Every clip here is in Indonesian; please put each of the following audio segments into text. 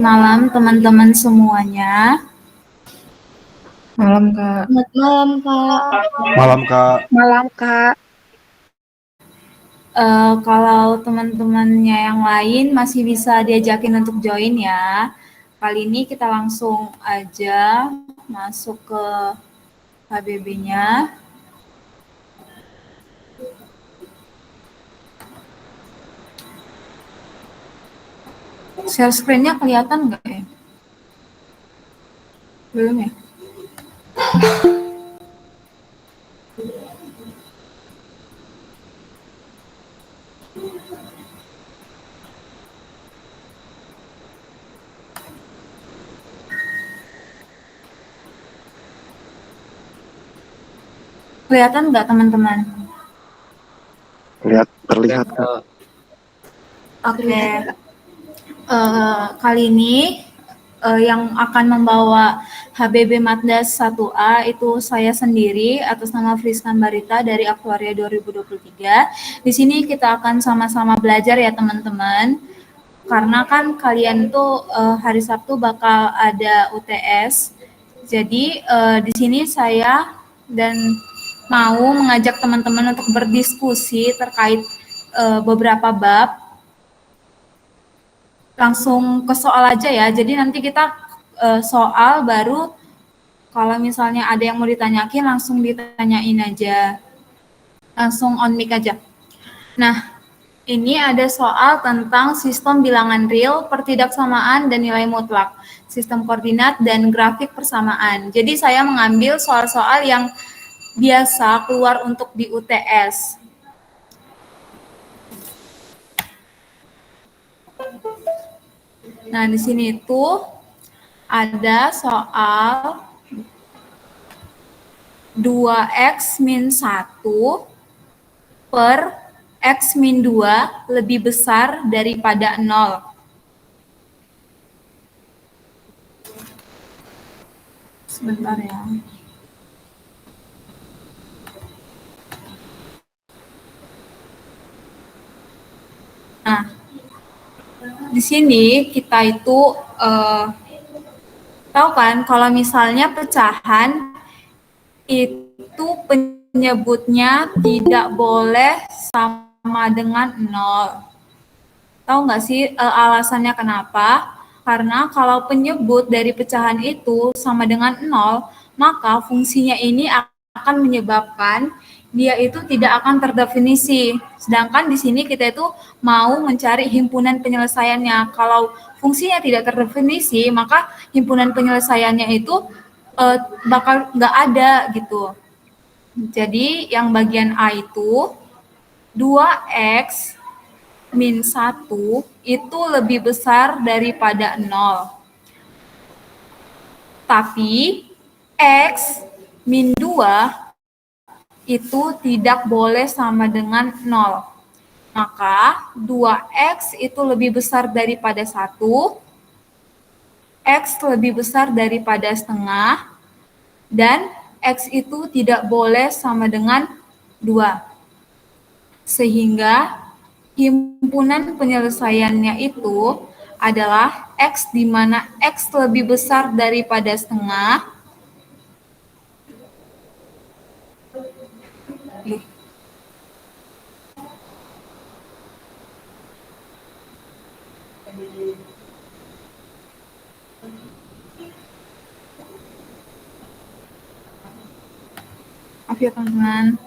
Malam teman-teman semuanya. Malam, Kak. Selamat malam, Kak. Malam, Kak. Malam, Kak. Kalau teman-temannya yang lain masih bisa diajakin untuk join ya. Kali ini kita langsung aja masuk ke HBB-nya. Share screen-nya kelihatan nggak ya? Belum ya? Kelihatan nggak teman-teman? Terlihat, Kak. Oke. Kali ini yang akan membawa HBB Matdas 1A itu saya sendiri atas nama Friska Barita dari Aktuaria 2023. Di sini kita akan sama-sama belajar ya teman-teman. Karena kan kalian tuh hari Sabtu bakal ada UTS. Jadi di sini saya dan mau mengajak teman-teman untuk berdiskusi terkait beberapa bab. Langsung ke soal aja ya. Jadi nanti kita soal baru kalau misalnya ada yang mau ditanyakin langsung ditanyain aja. Langsung on mic aja. Nah, ini ada soal tentang sistem bilangan real, pertidaksamaan dan nilai mutlak, sistem koordinat dan grafik persamaan. Jadi saya mengambil soal-soal yang biasa keluar untuk di UTS. Nah, di sini itu ada soal 2x min 1 per x min 2 lebih besar daripada 0. Sebentar ya. Nah, di sini kita itu tahu kan kalau misalnya pecahan itu penyebutnya tidak boleh sama dengan 0. Tahu nggak sih alasannya kenapa? Karena kalau penyebut dari pecahan itu sama dengan 0, maka fungsinya ini akan menyebabkan dia itu tidak akan terdefinisi. Sedangkan di sini kita itu mau mencari himpunan penyelesaiannya. Kalau fungsinya tidak terdefinisi, maka himpunan penyelesaiannya itu bakal nggak ada gitu. Jadi yang bagian A itu 2x min 1 itu lebih besar daripada 0. Tapi x min 2 itu tidak boleh sama dengan 0. Maka 2x itu lebih besar daripada 1, x lebih besar daripada setengah, dan x itu tidak boleh sama dengan 2. Sehingga himpunan penyelesaiannya itu adalah x di mana x lebih besar daripada setengah maaf ya teman-teman.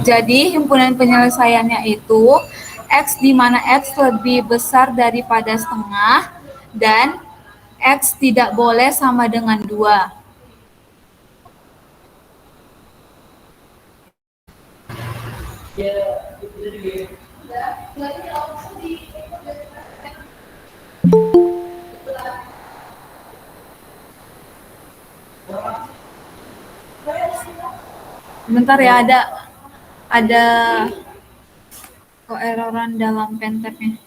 Jadi himpunan penyelesaiannya itu x di mana x lebih besar daripada setengah dan x tidak boleh sama dengan 2. Bentar ya, ada Ada keeroran dalam pentapnya.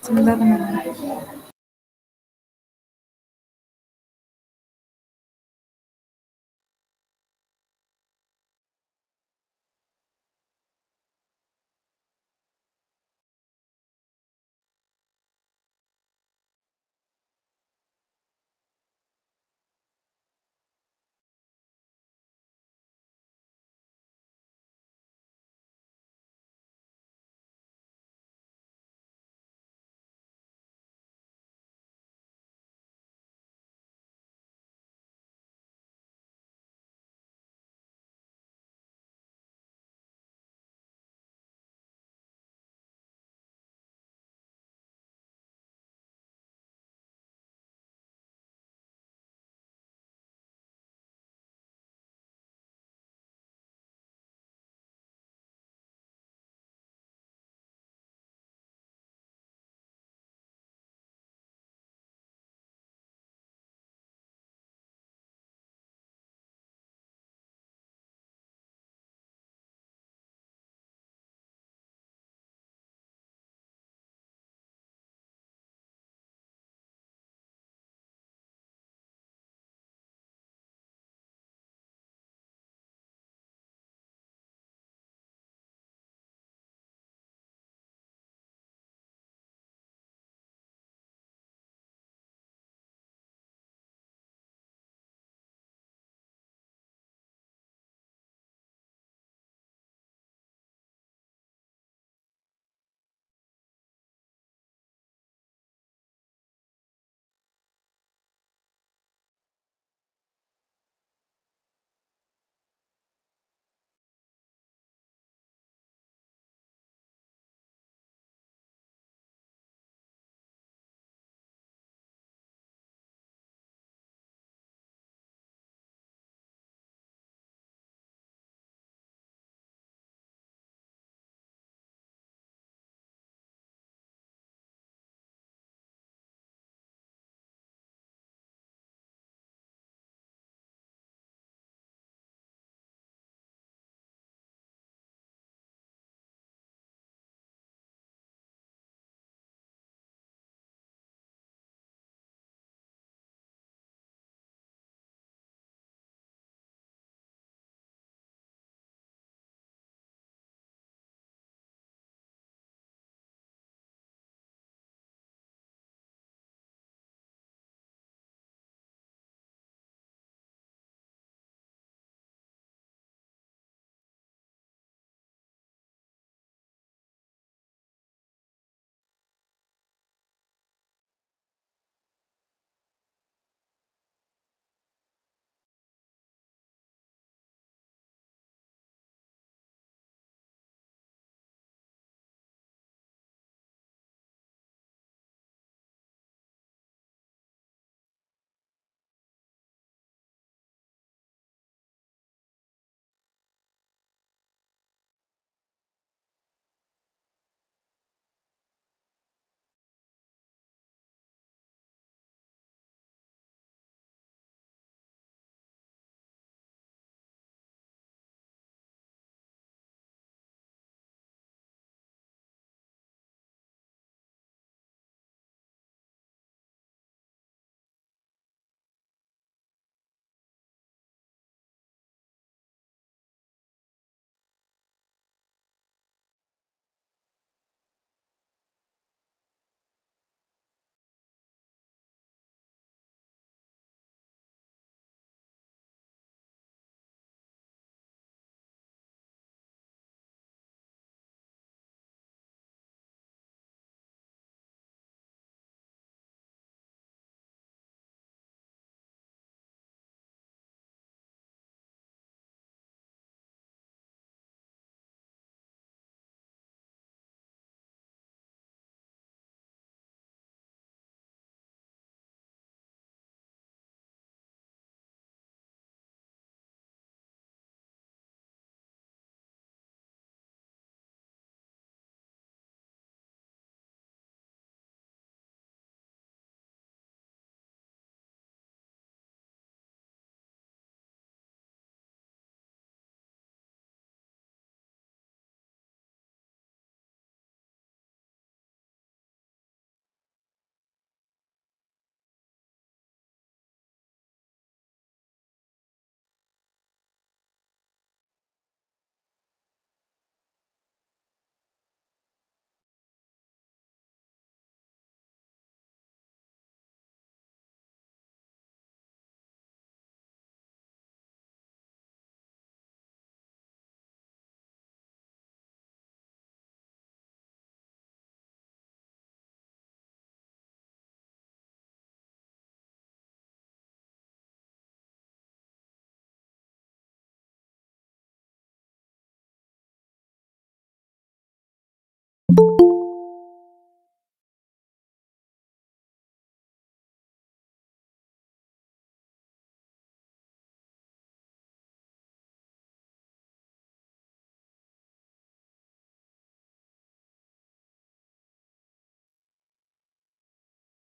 Sebentar teman-teman.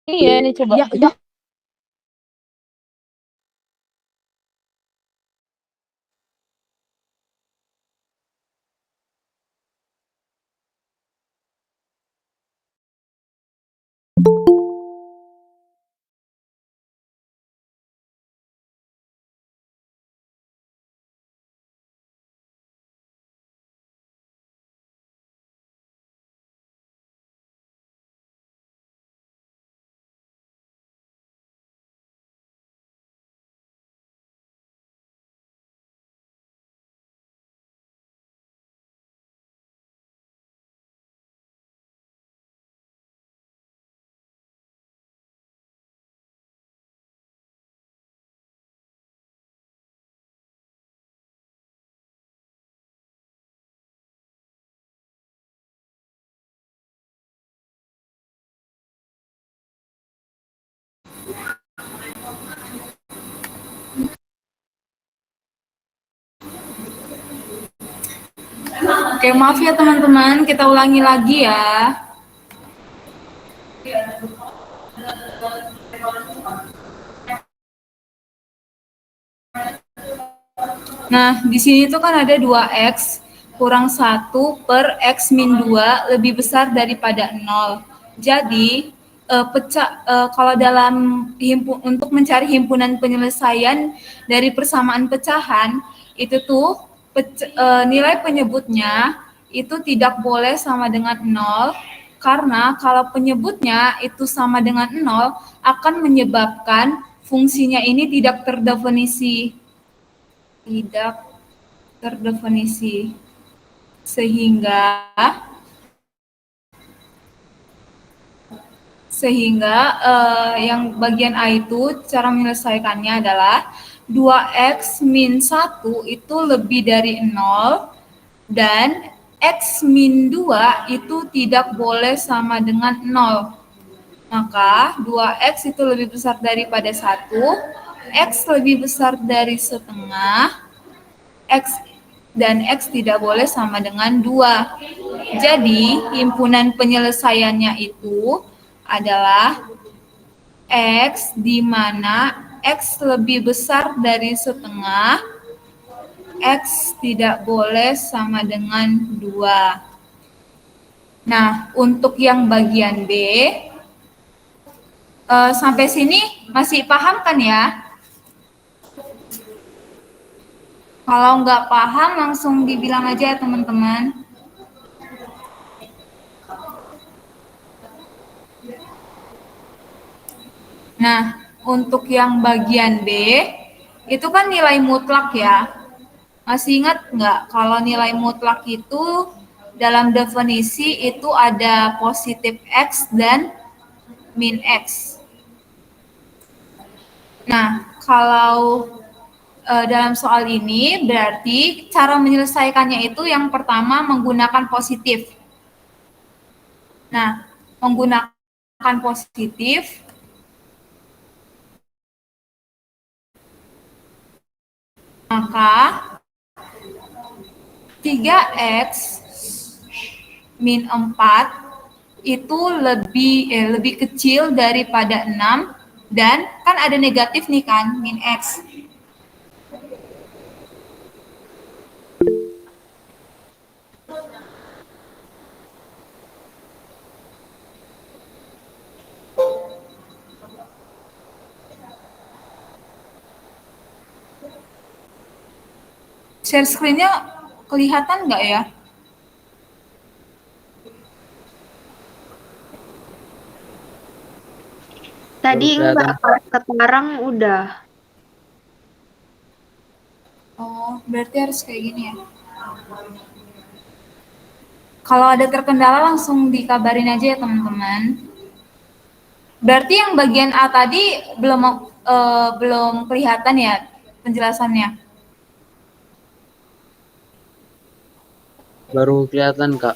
Iya, ini coba. Ya. Oke, maaf ya teman-teman, kita ulangi lagi ya. Nah, di sini tuh kan ada 2x kurang 1 per x min 2 lebih besar daripada 0. Jadi, kalau dalam untuk mencari himpunan penyelesaian dari persamaan pecahan, itu tuh nilai penyebutnya itu tidak boleh sama dengan 0, karena kalau penyebutnya itu sama dengan 0 akan menyebabkan fungsinya ini tidak terdefinisi. Sehingga yang bagian A itu cara menyelesaikannya adalah 2x min 1 itu lebih dari 0 dan x min 2 itu tidak boleh sama dengan 0. Maka 2x itu lebih besar daripada 1, x lebih besar dari setengah, x tidak boleh sama dengan 2. Jadi, himpunan penyelesaiannya itu adalah x di mana x lebih besar dari setengah, x tidak boleh sama dengan 2. Nah, untuk yang bagian B, sampai sini masih paham kan ya? Kalau nggak paham langsung dibilang aja ya teman-teman. Nah, untuk yang bagian B, itu kan nilai mutlak ya. Masih ingat nggak kalau nilai mutlak itu dalam definisi itu ada positif X dan min X. Nah, kalau dalam soal ini berarti cara menyelesaikannya itu yang pertama menggunakan positif. Nah, menggunakan positif maka 3x min 4 itu lebih kecil daripada 6 dan kan ada negatif nih kan, min x. Share screen-nya kelihatan nggak ya? Tadi enggak, sekarang udah. Oh, berarti harus kayak gini ya. Kalau ada terkendala langsung dikabarin aja ya teman-teman. Berarti yang bagian A tadi belum kelihatan ya penjelasannya. Baru kelihatan, Kak.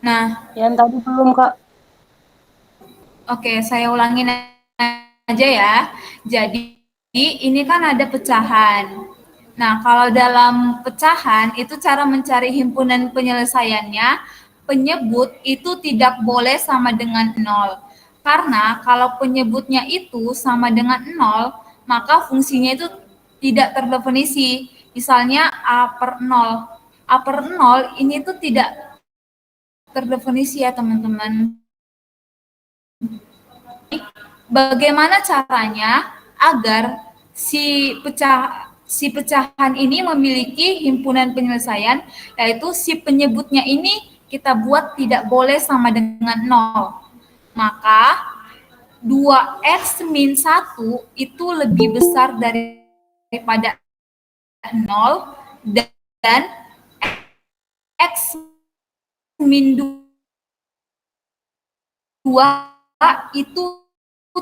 Nah, Yang tadi belum, Kak. oke, saya ulangin aja ya. Jadi, ini kan ada pecahan. Nah, kalau dalam pecahan, itu cara mencari himpunan penyelesaiannya, penyebut itu tidak boleh sama dengan 0. Karena kalau penyebutnya itu sama dengan 0, maka fungsinya itu tidak terdefinisi. Misalnya A per 0. A per 0 ini tuh tidak terdefinisi ya teman-teman. Bagaimana caranya agar si pecahan ini memiliki himpunan penyelesaian, yaitu si penyebutnya ini kita buat tidak boleh sama dengan 0. Maka 2x min 1 itu lebih besar daripada 0 dan x min 2 itu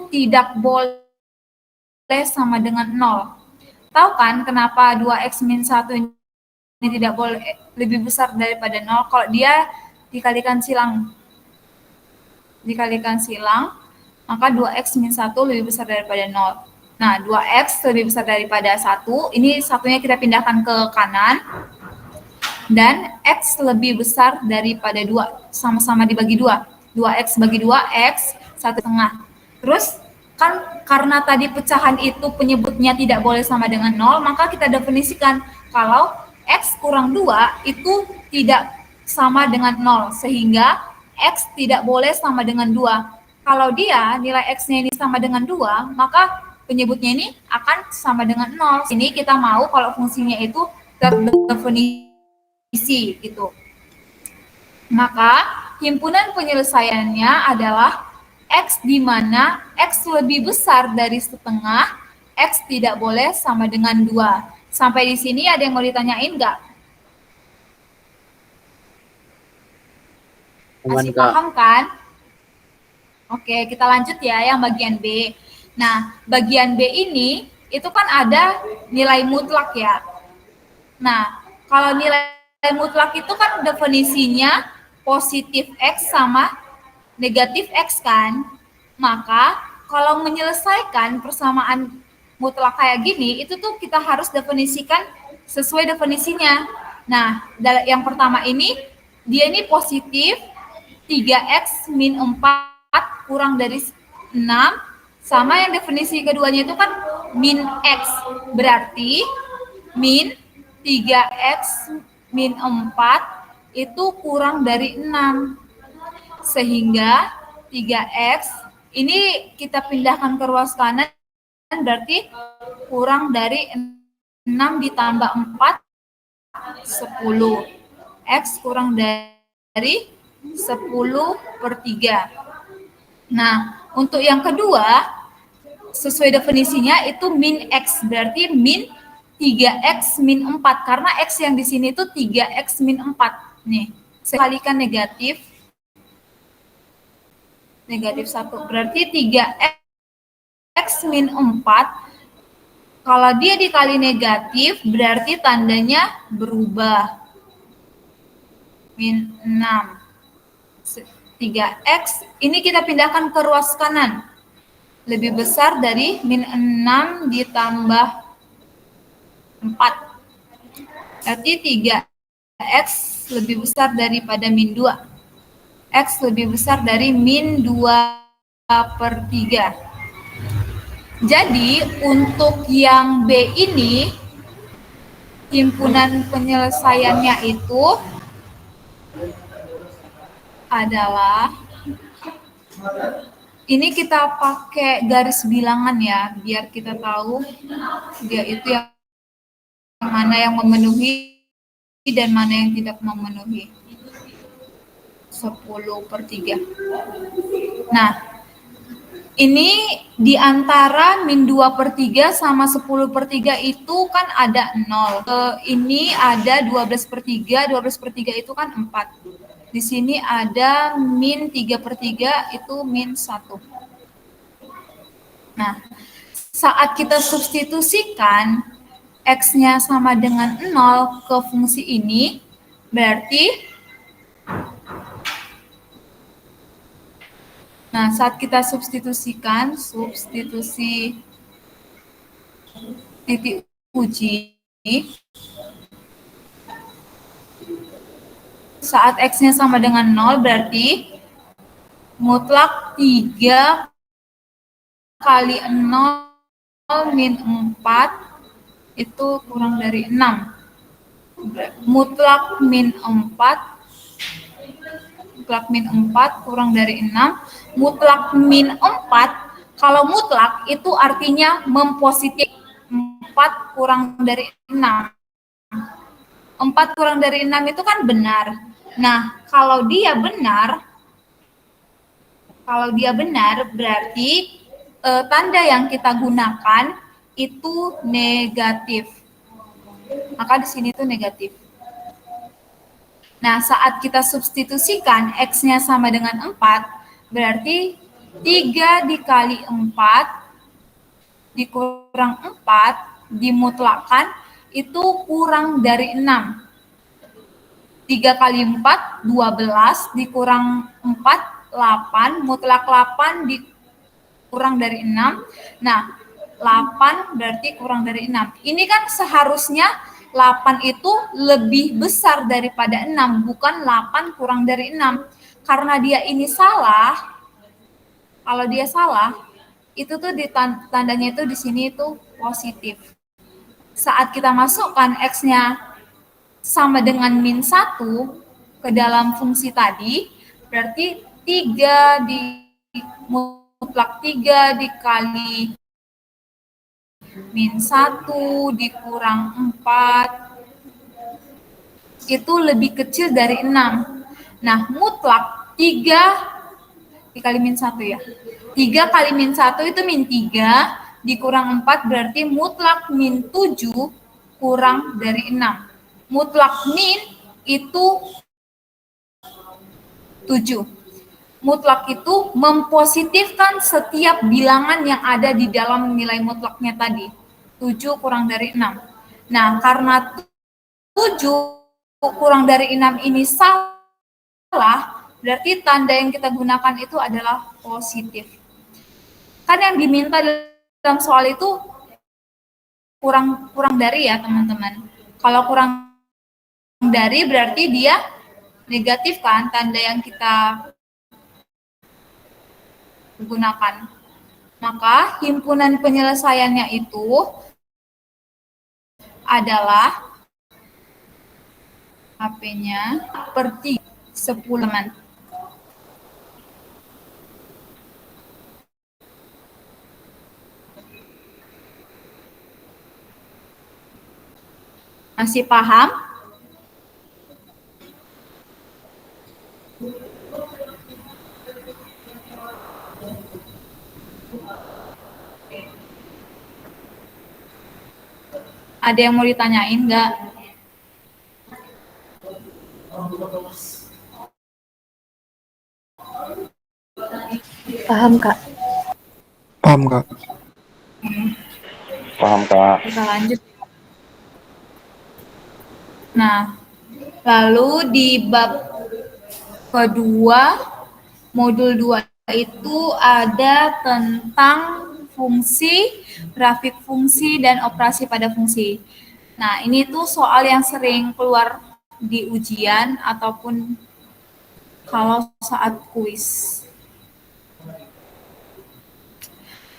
tidak boleh sama dengan 0. Tahu kan kenapa 2x min 1 ini tidak boleh lebih besar daripada 0? Kalau dia dikalikan silang, maka 2x min 1 lebih besar daripada 0. Nah, 2x lebih besar daripada 1, ini satunya kita pindahkan ke kanan, dan x lebih besar daripada 2, sama-sama dibagi 2. 2x bagi 2, x 1/2. Terus, kan karena tadi pecahan itu penyebutnya tidak boleh sama dengan 0, maka kita definisikan kalau x kurang 2 itu tidak sama dengan 0, sehingga x tidak boleh sama dengan 2. Kalau dia nilai x-nya ini sama dengan 2, maka penyebutnya ini akan sama dengan 0. Ini kita mau kalau fungsinya itu terdefinisi gitu. Maka himpunan penyelesaiannya adalah x di mana x lebih besar dari setengah, x tidak boleh sama dengan 2. Sampai di sini ada yang mau ditanyain nggak? Masih paham kan? Oke, kita lanjut ya yang bagian B. Nah, bagian B ini itu kan ada nilai mutlak ya. Nah, kalau nilai mutlak itu kan definisinya positif X sama negatif X kan. Maka kalau menyelesaikan persamaan mutlak kayak gini, itu tuh kita harus definisikan sesuai definisinya. Nah, yang pertama ini, dia ini positif 3X min 4 kurang dari 6, sama yang definisi keduanya itu kan min X. Berarti min 3X min 4 itu kurang dari 6. Sehingga 3X ini kita pindahkan ke ruas kanan, berarti kurang dari 6 ditambah 4, 10. X kurang dari 10/3. Nah, untuk yang kedua, sesuai definisinya itu min X, berarti min 3X min 4, karena X yang di sini itu 3X min 4. Nih, saya kalikan negatif 1, berarti 3X min 4, kalau dia dikali negatif, berarti tandanya berubah. Min 6. 3X, ini kita pindahkan ke ruas kanan. Lebih besar dari min 6 ditambah 4. Berarti 3X lebih besar daripada min 2. X lebih besar dari min 2/3. Jadi, untuk yang B ini, himpunan penyelesaiannya itu adalah, ini kita pakai garis bilangan ya, biar kita tahu dia itu yang mana yang memenuhi dan mana yang tidak memenuhi. 10/3. Nah, ini di antara min 2/3 sama 10/3 itu kan ada 0. Ini ada 12/3, 12/3 itu kan 4. Di sini ada min 3/3, itu min 1. Nah, saat kita substitusikan X-nya sama dengan 0 ke fungsi ini, berarti saat kita substitusikan, substitusi titik uji, saat X-nya sama dengan 0, berarti mutlak 3 kali 0 min 4 itu kurang dari 6. Mutlak min 4 kurang dari 6. Mutlak min 4, kalau mutlak itu artinya mempositif. 4 kurang dari 6. 4 kurang dari 6 itu kan benar. Nah, kalau dia benar berarti tanda yang kita gunakan itu negatif. Maka di sini tuh negatif. Nah, saat kita substitusikan X-nya sama dengan 4, berarti 3 dikali 4 dikurang 4 dimutlakan itu kurang dari 6. 3 kali 4, 12 dikurang 4, 8. Mutlak 8 dikurang dari 6. Nah, 8 berarti kurang dari 6. Ini kan seharusnya 8 itu lebih besar daripada 6, bukan 8 kurang dari 6. Karena dia ini salah, kalau dia salah, itu tuh tandanya itu di sini itu positif. Saat kita masukkan X-nya sama dengan min 1 ke dalam fungsi tadi, berarti 3 mutlak 3 dikali min 1 dikurang 4 itu lebih kecil dari 6. Nah, mutlak 3 dikali min 1 ya. 3 kali min 1 itu min 3 dikurang 4 berarti mutlak min 7 kurang dari 6. Mutlak min itu 7. Mutlak itu mempositifkan setiap bilangan yang ada di dalam nilai mutlaknya tadi. 7 kurang dari 6. Nah, karena 7 kurang dari 6 ini salah, berarti tanda yang kita gunakan itu adalah positif. Kan yang diminta dalam soal itu kurang dari ya, teman-teman. Kalau kurang dari berarti dia negatif kan, tanda yang kita gunakan. Maka himpunan penyelesaiannya itu adalah HP-nya per 10 teman. Masih paham? Ada yang mau ditanyain nggak? Paham, Kak. Paham, Kak. Paham, Kak. Kita lanjut. Nah, lalu di bab kedua, modul 2 itu ada tentang fungsi, grafik fungsi, dan operasi pada fungsi. Nah, ini tuh soal yang sering keluar di ujian ataupun kalau saat kuis.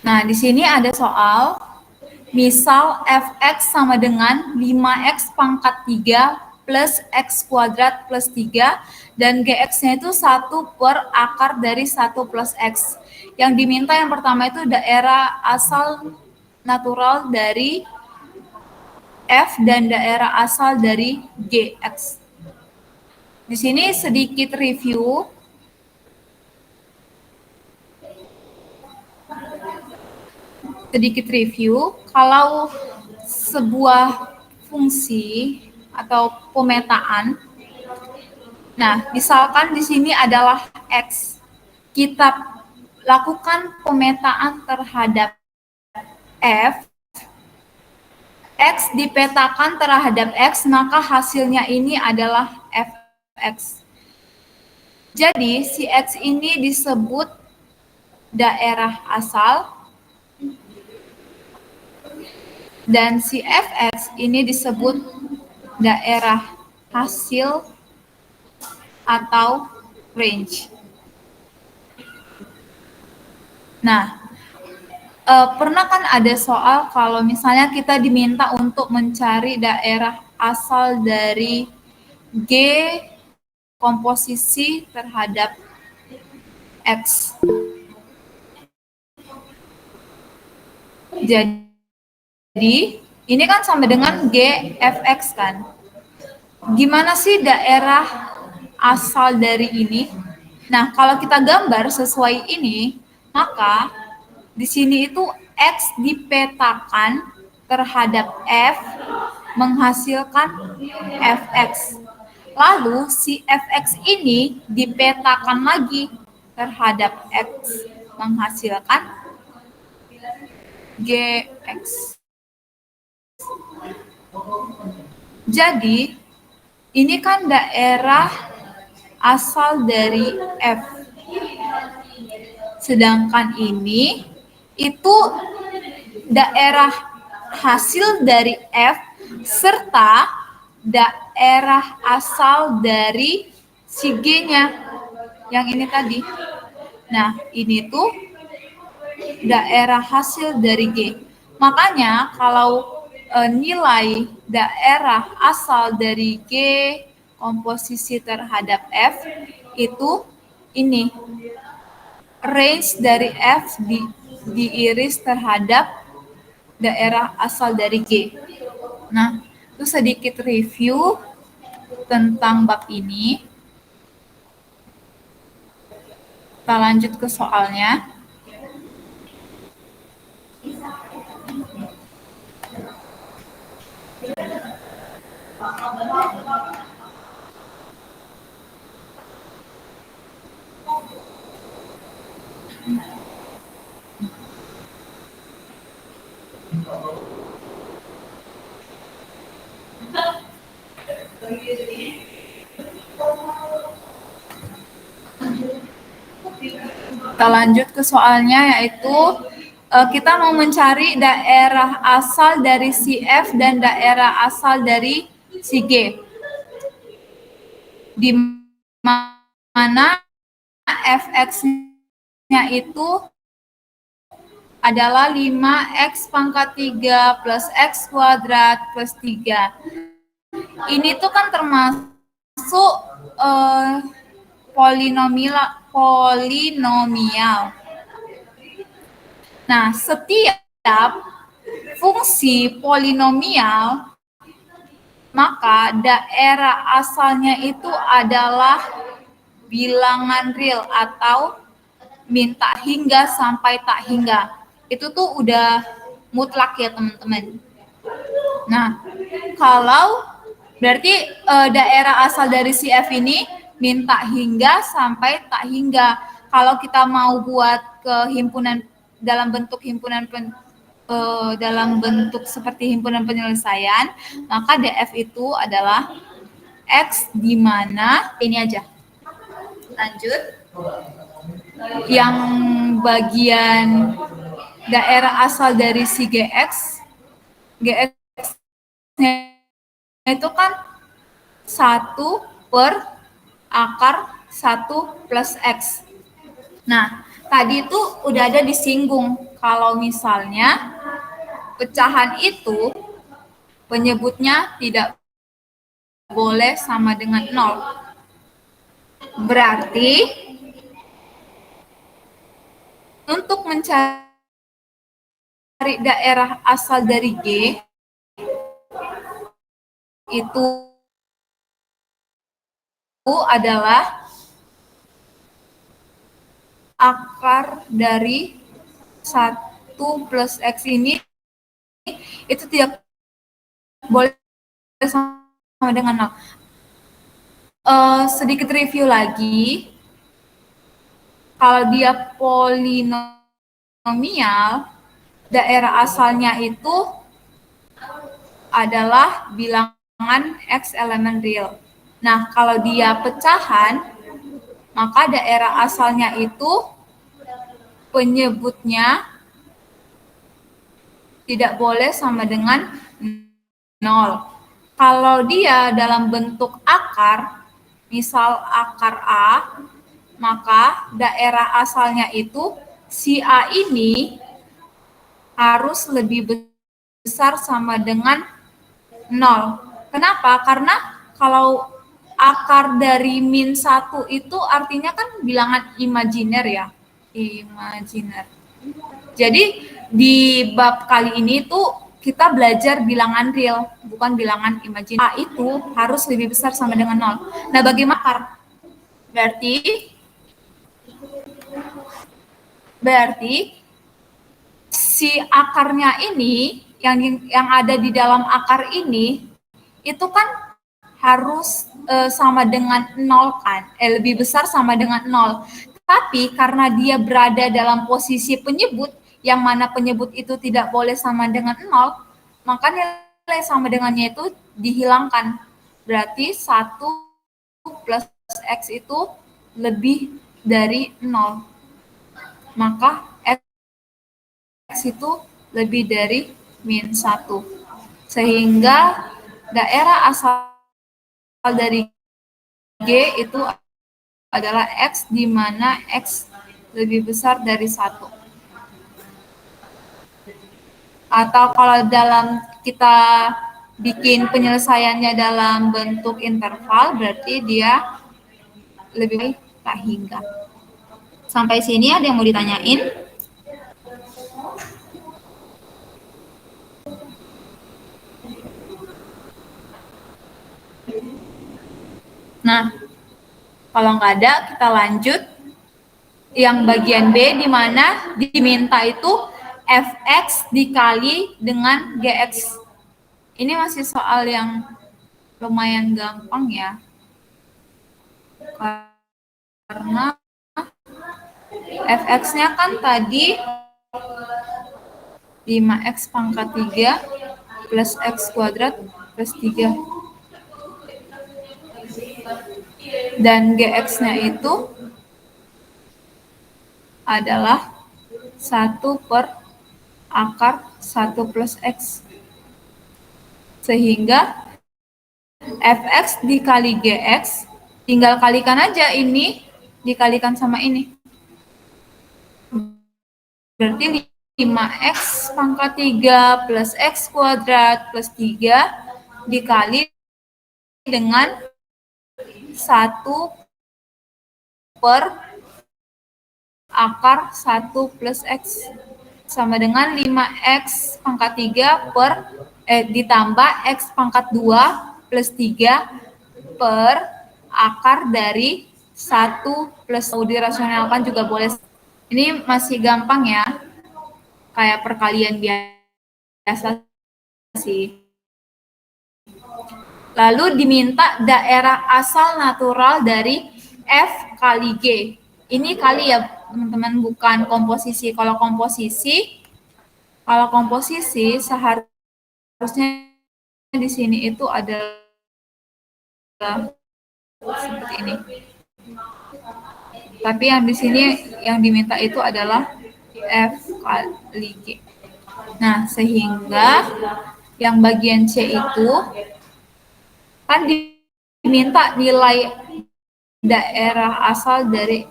Nah, di sini ada soal, misal fx sama dengan 5x pangkat 3 plus x kuadrat plus 3, dan gx-nya itu 1 per akar dari 1 plus x. Yang diminta yang pertama itu daerah asal natural dari f dan daerah asal dari gx. Di sini sedikit review. Kalau sebuah fungsi atau pemetaan, nah misalkan di sini adalah x, kita lakukan pemetaan terhadap f, x dipetakan terhadap x, maka hasilnya ini adalah fx. Jadi si x ini disebut daerah asal, dan si fx ini disebut daerah hasil atau range. Nah, pernah kan ada soal kalau misalnya kita diminta untuk mencari daerah asal dari G komposisi terhadap X. Jadi, ini kan sama dengan GFX kan. Gimana sih daerah asal dari ini? Nah, kalau kita gambar sesuai ini, maka di sini itu X dipetakan terhadap F menghasilkan Fx. Lalu si Fx ini dipetakan lagi terhadap X menghasilkan Gx. Jadi, ini kan daerah asal dari F. Sedangkan ini itu daerah hasil dari F serta daerah asal dari si G-nya yang ini tadi. Nah, ini tuh daerah hasil dari G. Makanya kalau nilai daerah asal dari G komposisi terhadap F itu ini range dari F diiris terhadap daerah asal dari G. Nah, itu sedikit review tentang bab ini. Kita lanjut ke soalnya. Kita lanjut ke soalnya, yaitu kita mau mencari daerah asal dari si F dan daerah asal dari si G. Di mana Fx-nya itu adalah 5x pangkat 3 plus x kuadrat plus 3. Ini tuh kan termasuk polinomial. Nah, setiap fungsi polinomial, maka daerah asalnya itu adalah bilangan real atau min tak hingga sampai tak hingga. Itu tuh udah mutlak ya teman-teman. Nah, kalau berarti daerah asal dari si F ini min tak hingga sampai tak hingga. Kalau kita mau buat ke himpunan dalam bentuk dalam bentuk seperti himpunan penyelesaian, maka DF itu adalah X di mana ini aja. Lanjut. Yang bagian daerah asal dari si GX itu kan 1 per akar 1 plus X. Nah, tadi itu udah ada disinggung kalau misalnya pecahan itu penyebutnya tidak boleh sama dengan 0. Berarti untuk mencari daerah asal dari G itu adalah akar dari 1 plus X ini itu tidak boleh sama dengan 0. Sedikit review lagi, kalau dia polinomial, daerah asalnya itu adalah bilangan X elemen real. Nah, kalau dia pecahan, maka daerah asalnya itu penyebutnya tidak boleh sama dengan 0. Kalau dia dalam bentuk akar, misal akar A, maka daerah asalnya itu si A ini harus lebih besar sama dengan 0. Kenapa? Karena kalau akar dari min 1 itu artinya kan bilangan imajiner ya. Imajiner. Jadi di bab kali ini tuh kita belajar bilangan real, bukan bilangan imajiner. A itu harus lebih besar sama dengan 0. Nah, bagaimana akar? Berarti si akarnya ini yang ada di dalam akar ini itu kan harus sama dengan 0 kan, lebih besar sama dengan 0. Tapi karena dia berada dalam posisi penyebut, yang mana penyebut itu tidak boleh sama dengan 0, maka nilai sama dengannya itu dihilangkan. Berarti 1 plus X itu lebih dari 0. Maka X itu lebih dari min 1. Sehingga daerah asal dari G itu adalah X, di mana X lebih besar dari 1. Atau kalau dalam kita bikin penyelesaiannya dalam bentuk interval, berarti dia lebih baik tak hingga. Sampai sini ada yang mau ditanyain? Nah, kalau nggak ada, kita lanjut. Yang bagian B, di mana diminta itu fx dikali dengan gx. Ini masih soal yang lumayan gampang ya. Karena fx-nya kan tadi 5x pangkat 3 plus x kuadrat plus 3. Dan gx-nya itu adalah 1 per akar 1 plus x. Sehingga fx dikali gx, tinggal kalikan aja ini dikalikan sama ini. Berarti 5x pangkat 3 plus x kuadrat plus 3 dikali dengan 1 per akar 1 plus x sama dengan 5x pangkat 3 per ditambah x pangkat 2 plus 3 per akar dari 1 plus dirasionalkan juga boleh. Ini masih gampang ya, kayak perkalian biasa sih. Lalu diminta daerah asal natural dari F kali G. Ini kali ya teman-teman, bukan komposisi. Kalau komposisi seharusnya di sini itu adalah seperti ini. Tapi yang di sini yang diminta itu adalah F kali G. Nah, sehingga yang bagian C itu kan diminta nilai daerah asal dari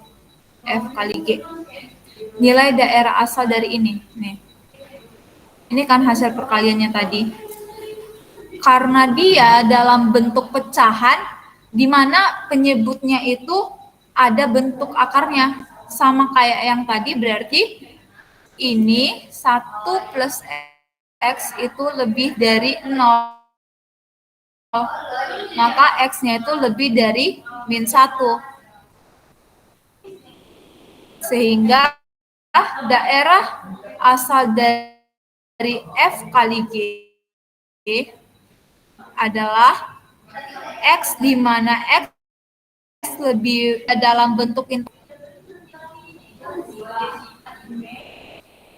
F kali G. Nilai daerah asal dari ini. Nih. Ini kan hasil perkaliannya tadi. Karena dia dalam bentuk pecahan, di mana penyebutnya itu ada bentuk akarnya. Sama kayak yang tadi, berarti ini 1 plus X itu lebih dari 0. Maka X-nya itu lebih dari min 1. Sehingga daerah asal dari F kali G adalah X, di mana X lebih dalam bentuk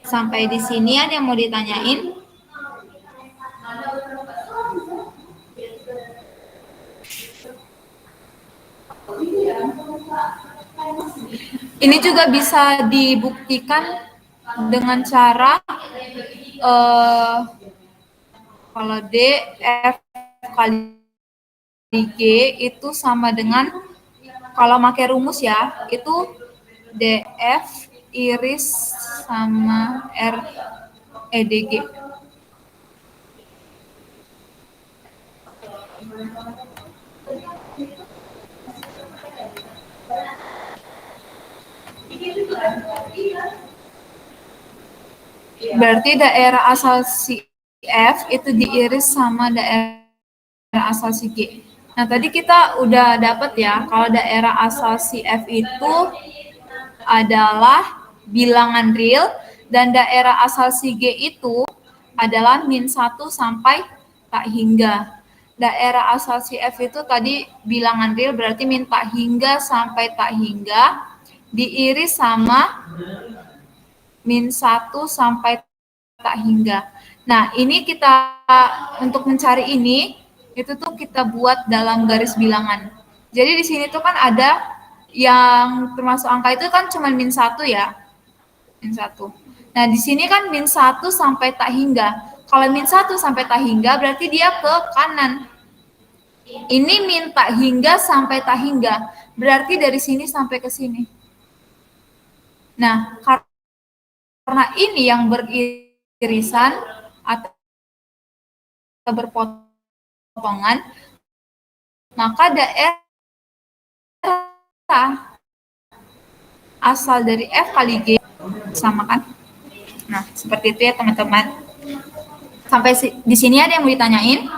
sampai di sini ada yang mau ditanyain? Ini juga bisa dibuktikan dengan cara kalau D F kali G itu sama dengan, kalau pakai rumus ya, itu DF diiris sama R EDG. Berarti daerah asal si F itu diiris sama daerah asal si G. Nah, tadi kita udah dapat ya, kalau daerah asal si F itu adalah bilangan real dan daerah asal si G itu adalah min 1 sampai tak hingga. Daerah asal si F itu tadi bilangan real berarti min tak hingga sampai tak hingga diiris sama min 1 sampai tak hingga. Nah, ini kita untuk mencari ini itu tuh kita buat dalam garis bilangan. Jadi di sini tuh kan ada yang termasuk angka itu kan cuma min 1 ya. Min 1. Nah, di sini kan min 1 sampai tak hingga. Kalau min 1 sampai tak hingga berarti dia ke kanan. Ini min tak hingga sampai tak hingga. Berarti dari sini sampai ke sini. Nah, karena ini yang beririsan atau berpotongan, maka daerah asal dari F kali G sama kan? Nah, seperti itu ya teman-teman. Sampai di sini ada yang mau ditanyain?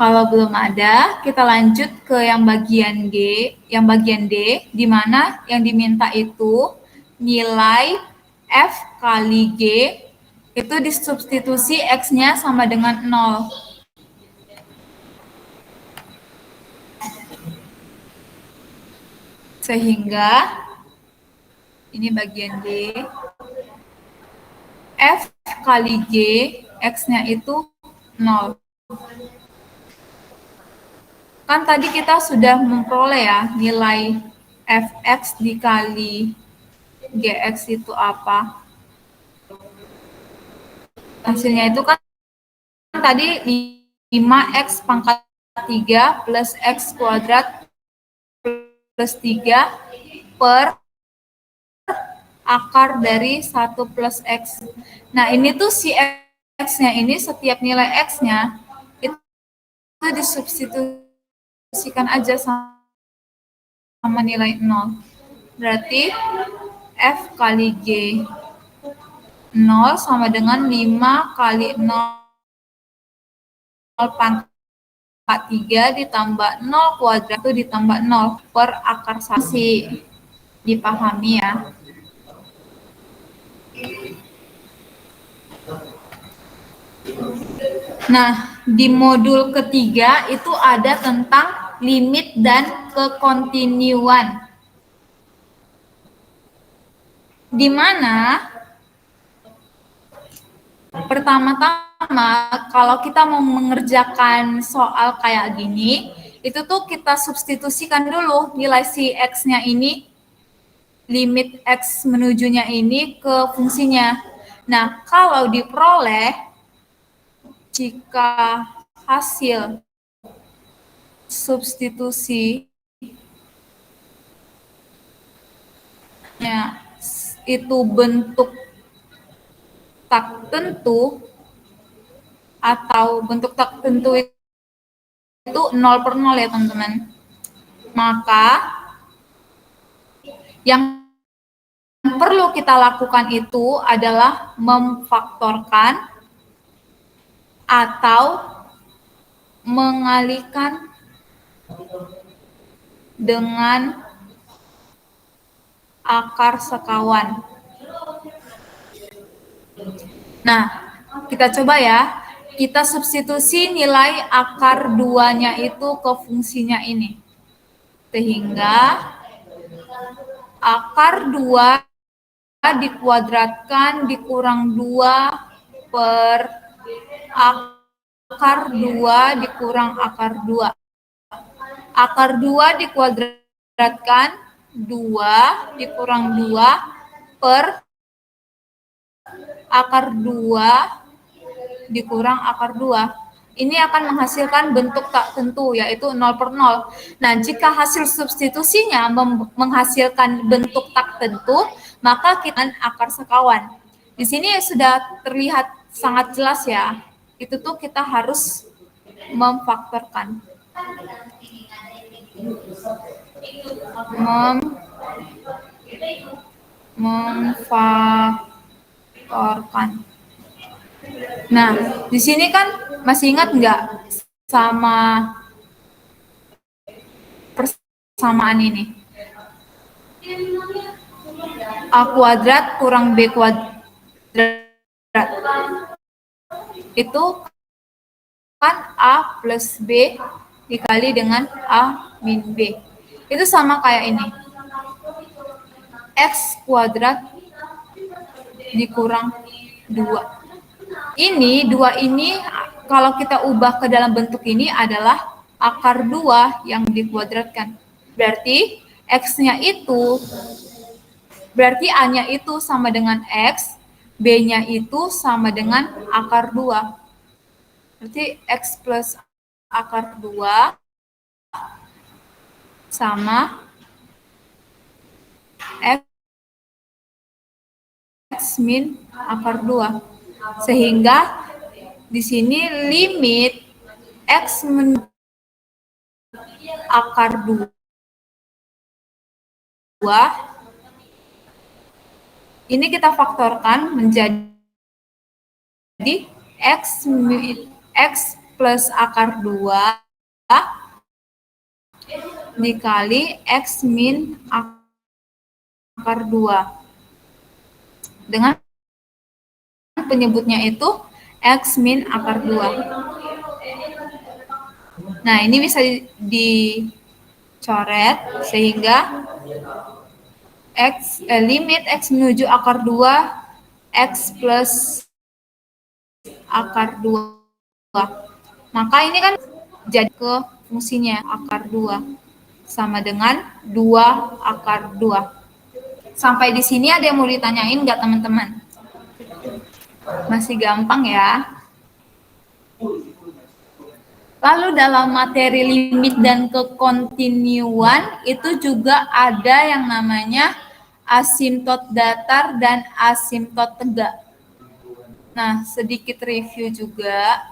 Kalau belum ada, kita lanjut ke yang bagian G, yang bagian D, di mana yang diminta itu nilai F kali G itu disubstitusi X-nya sama dengan 0. Sehingga ini bagian D, F kali G, X-nya itu 0. Kan tadi kita sudah memperoleh ya nilai fx dikali gx itu apa. Hasilnya itu kan tadi 5x pangkat 3 plus x kuadrat plus 3 per akar dari 1 plus x. Nah, ini tuh si x-nya ini setiap nilai x-nya itu disubstitusi kasihkan aja sama nilai 0. Berarti F kali G 0 sama dengan 5 kali 0 pangkat 3 ditambah 0 kuadrat itu ditambah 0 per akar sasi. Dipahami ya. Nah, di modul ketiga itu ada tentang limit dan kekontinuan. Di mana pertama-tama kalau kita mau mengerjakan soal kayak gini, itu tuh kita substitusikan dulu nilai si X-nya ini, limit X menujunya ini ke fungsinya. Nah, kalau diperoleh jika hasil substitusi itu bentuk tak tentu atau bentuk tak tentu itu 0 per 0 ya teman-teman, maka yang perlu kita lakukan itu adalah memfaktorkan atau mengalihkan dengan akar sekawan. Nah, kita coba ya. Kita substitusi nilai akar 2-nya itu ke fungsinya ini. Sehingga akar 2 dikuadratkan dikurang 2 per akar 2 dikurang akar 2. Akar 2 dikuadratkan 2 dikurang 2 per akar 2 dikurang akar 2. ini akan menghasilkan bentuk tak tentu, yaitu 0 per 0. Nah, jika hasil substitusinya menghasilkan bentuk tak tentu, maka kita akar sekawan. Di sini sudah terlihat sangat jelas ya. Itu tuh kita harus memfaktorkan. Memfaktorkan. Nah, di sini kan masih ingat nggak sama persamaan ini? A kuadrat kurang B kuadrat. Itu kan A plus B dikali dengan A min B. Itu sama kayak ini. X kuadrat dikurang 2. Ini, 2 ini kalau kita ubah ke dalam bentuk ini adalah akar 2 yang dikuadratkan. Berarti X-nya itu, berarti A-nya itu sama dengan X, B-nya itu sama dengan akar 2. Berarti X plus akar 2 sama X min akar 2. Sehingga di sini limit X menuju akar 2 ini kita faktorkan menjadi X plus akar 2 dikali X min akar 2 dengan penyebutnya itu X min akar 2. Nah, ini bisa dicoret sehingga limit X menuju akar 2 X plus akar 2. Maka ini kan jadi ke fungsinya akar 2 sama dengan 2 akar 2. Sampai di sini ada yang mau ditanyain nggak teman-teman? Masih gampang ya. Lalu dalam materi limit dan kekontinuan itu juga ada yang namanya asimtot datar dan asimtot tegak. Nah, sedikit review juga.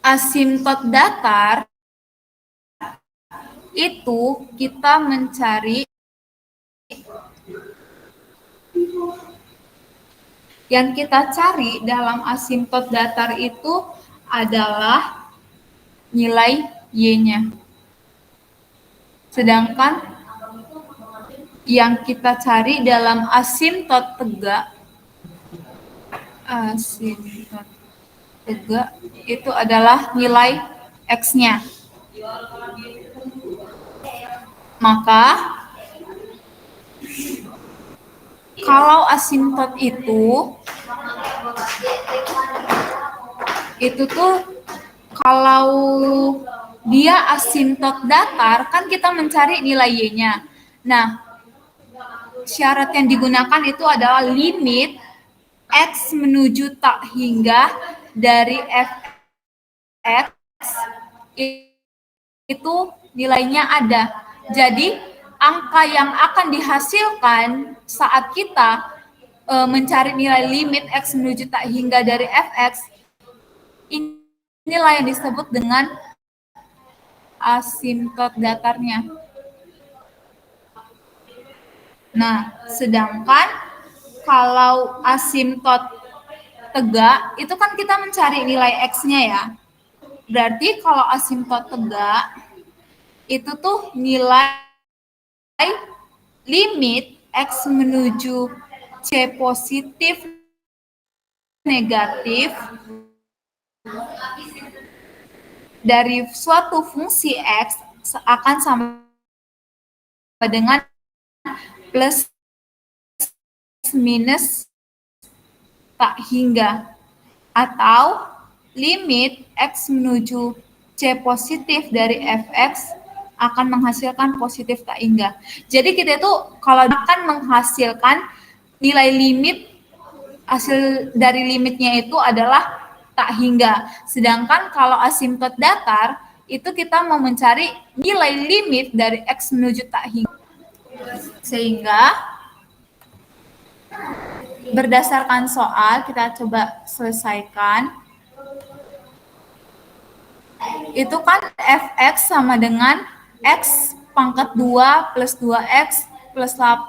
Asimtot datar itu kita mencari yang kita cari dalam asimtot datar itu adalah nilai Y-nya. Sedangkan yang kita cari dalam asimtot tegak itu adalah nilai X-nya. Maka kalau asimtot itu tuh kalau dia asimtot datar kan kita mencari nilai Y-nya. Nah, syarat yang digunakan itu adalah limit X menuju tak hingga dari Fx itu nilainya ada. Jadi angka yang akan dihasilkan saat kita mencari nilai limit X menuju tak hingga dari Fx, inilah yang disebut dengan asimtot datarnya. Nah, sedangkan kalau asimtot tegak, itu kan kita mencari nilai X-nya ya. Berarti kalau asimtot tegak, itu tuh nilai limit X menuju C positif negatif dari suatu fungsi X akan sama dengan plus minus tak hingga, atau limit X menuju C positif dari Fx akan menghasilkan positif tak hingga. Jadi kita itu kalau akan menghasilkan nilai limit, hasil dari limitnya itu adalah tak hingga. Sedangkan kalau asimtot datar, itu kita mau mencari nilai limit dari X menuju tak hingga. Sehingga berdasarkan soal, kita coba selesaikan. Itu kan fx sama dengan x pangkat 2 plus 2x plus 8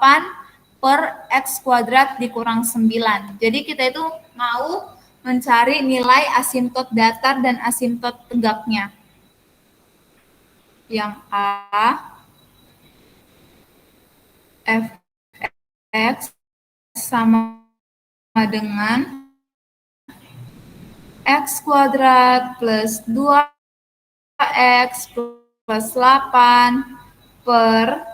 per x kuadrat dikurang 9. Jadi kita itu mau mencari nilai asimtot datar dan asimtot tegaknya. Yang A, fx sama dengan x kuadrat plus 2x plus 8 per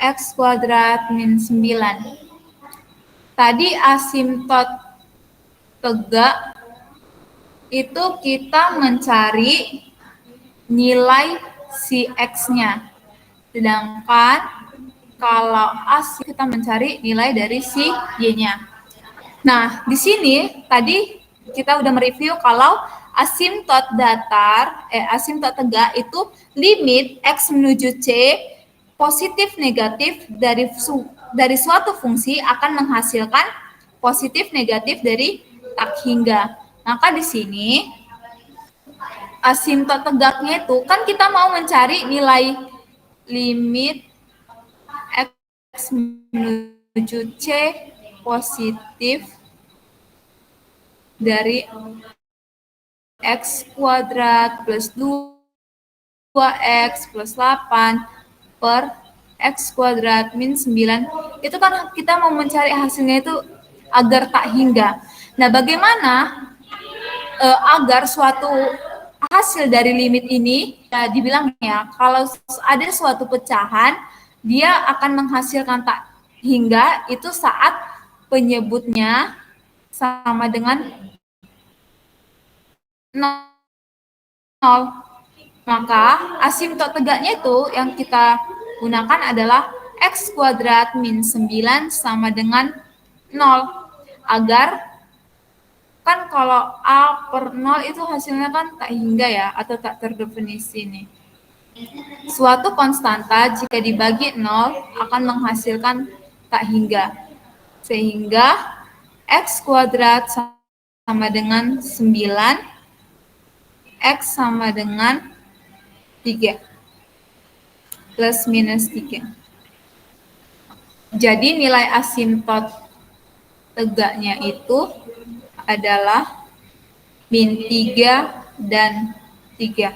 x kuadrat min 9. Tadi asimtot tegak itu kita mencari nilai si x-nya. Sedangkan kalau as kita mencari nilai dari si y-nya. Nah, di sini tadi kita udah mereview kalau asimtot datar, asimtot tegak itu limit x menuju c positif negatif dari suatu fungsi akan menghasilkan positif negatif dari tak hingga. Maka di sini asimtot tegaknya itu kan kita mau mencari nilai limit x menuju c positif dari x kuadrat plus 2x plus 8 per x kuadrat min 9. Itu kan kita mau mencari hasilnya itu agar tak hingga. Nah, bagaimana agar suatu hasil dari limit ini dibilang ya, kalau ada suatu pecahan, dia akan menghasilkan tak hingga itu saat penyebutnya sama dengan 0. Maka asimtot tegaknya itu yang kita gunakan adalah x kuadrat min 9 sama dengan 0. Agar kan kalau A per 0 itu hasilnya kan tak hingga ya, atau tak terdefinisi nih. Suatu konstanta jika dibagi 0 akan menghasilkan tak hingga. Sehingga x kuadrat sama dengan 9, x sama dengan 3, plus minus 3. Jadi nilai asimtot tegaknya itu adalah min 3 dan 3.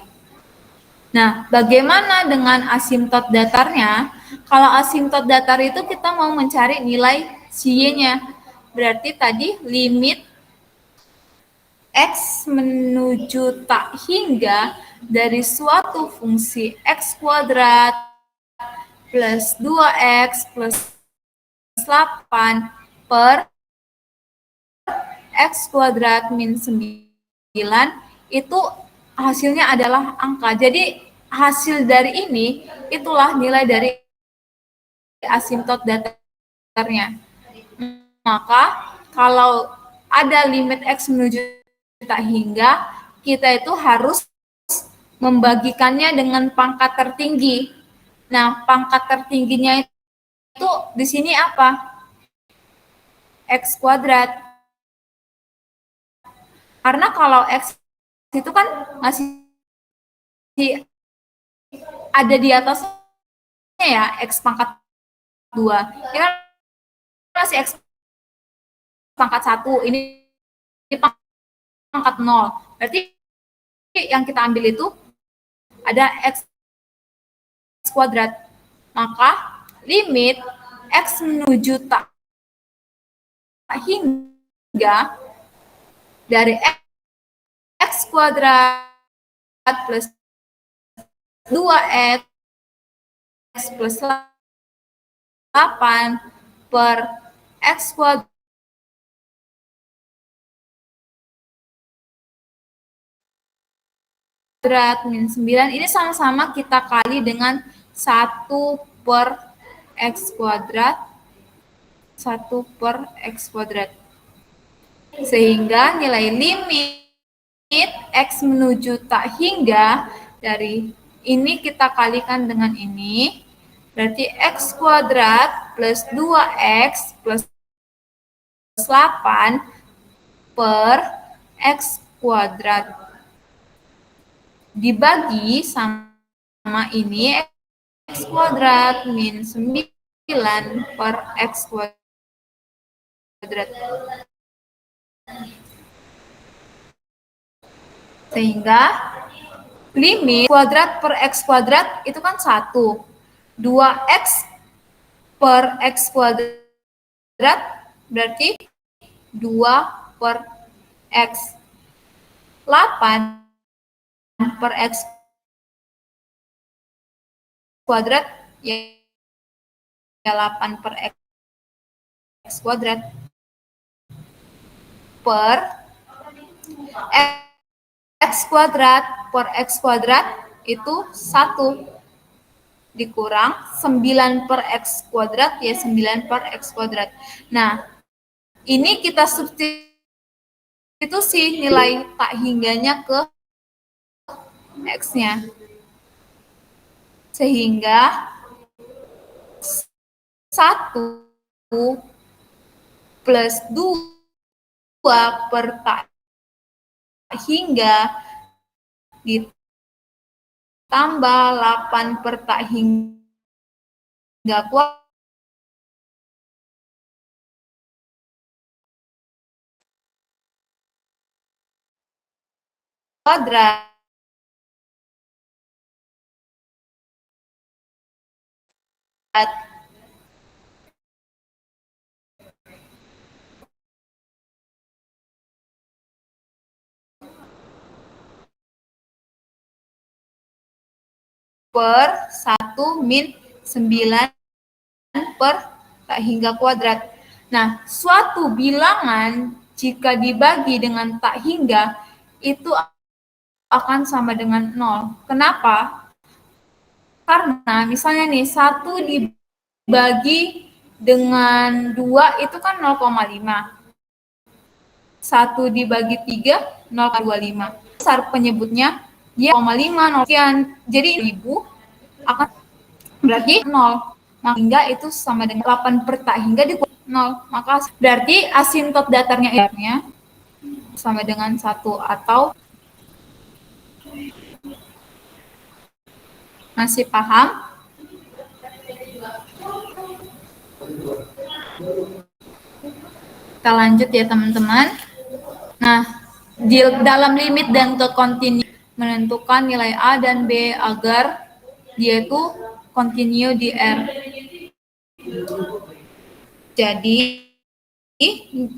Nah, bagaimana dengan asimtot datarnya? Kalau asimtot datar itu kita mau mencari nilai y-nya. Berarti tadi limit x menuju tak hingga dari suatu fungsi x kuadrat plus 2x plus 8 per x kuadrat min 9 itu hasilnya adalah angka. Jadi hasil dari ini itulah nilai dari asimtot datarnya. Maka kalau ada limit x menuju tak hingga, kita itu harus membagikannya dengan pangkat tertinggi. Nah, pangkat tertingginya itu di sini apa? X kuadrat. Karena kalau X itu kan masih ada di atasnya ya, X pangkat 2. Ini kan masih X pangkat 1, ini pangkat 0. Berarti yang kita ambil itu ada X kuadrat. Maka limit X menuju tak hingga dari x kuadrat plus 2x plus 8 per x kuadrat min 9 ini sama-sama kita kali dengan 1 per x kuadrat 1 per x kuadrat. Sehingga nilai limit X menuju tak hingga dari ini kita kalikan dengan ini, berarti X kuadrat plus 2X plus 8 per X kuadrat. Dibagi sama ini X kuadrat min 9 per X kuadrat. Sehingga limit kuadrat per X kuadrat itu kan 1. 2X per X kuadrat berarti 2 per X. 8 per X kuadrat ya 8 per X kuadrat per X kuadrat per X kuadrat itu 1 dikurang 9 per X kuadrat ya 9 per X kuadrat. Nah, ini kita substitusi nilai tak hingganya ke X-nya. Sehingga 1 plus 2 per tak hingga ditambah 8 per tak hingga kuadrat per 1 min 9 per tak hingga kuadrat. Nah, suatu bilangan jika dibagi dengan tak hingga itu akan sama dengan 0. Kenapa? Karena misalnya nih 1 dibagi dengan 2 itu kan 0,5. 1 dibagi 3, 0,25. Besar penyebutnya dia 0,5, 0 sekian. Jadi 1000 akan berarti 0. Maka hingga itu sama dengan 8 per tak hingga di 0. Maka berarti asintot datarnya sama dengan 1 atau masih paham? Kita lanjut ya teman-teman. Nah, di dalam limit dan ke kontinu menentukan nilai A dan B agar dia itu kontinu di R. Jadi,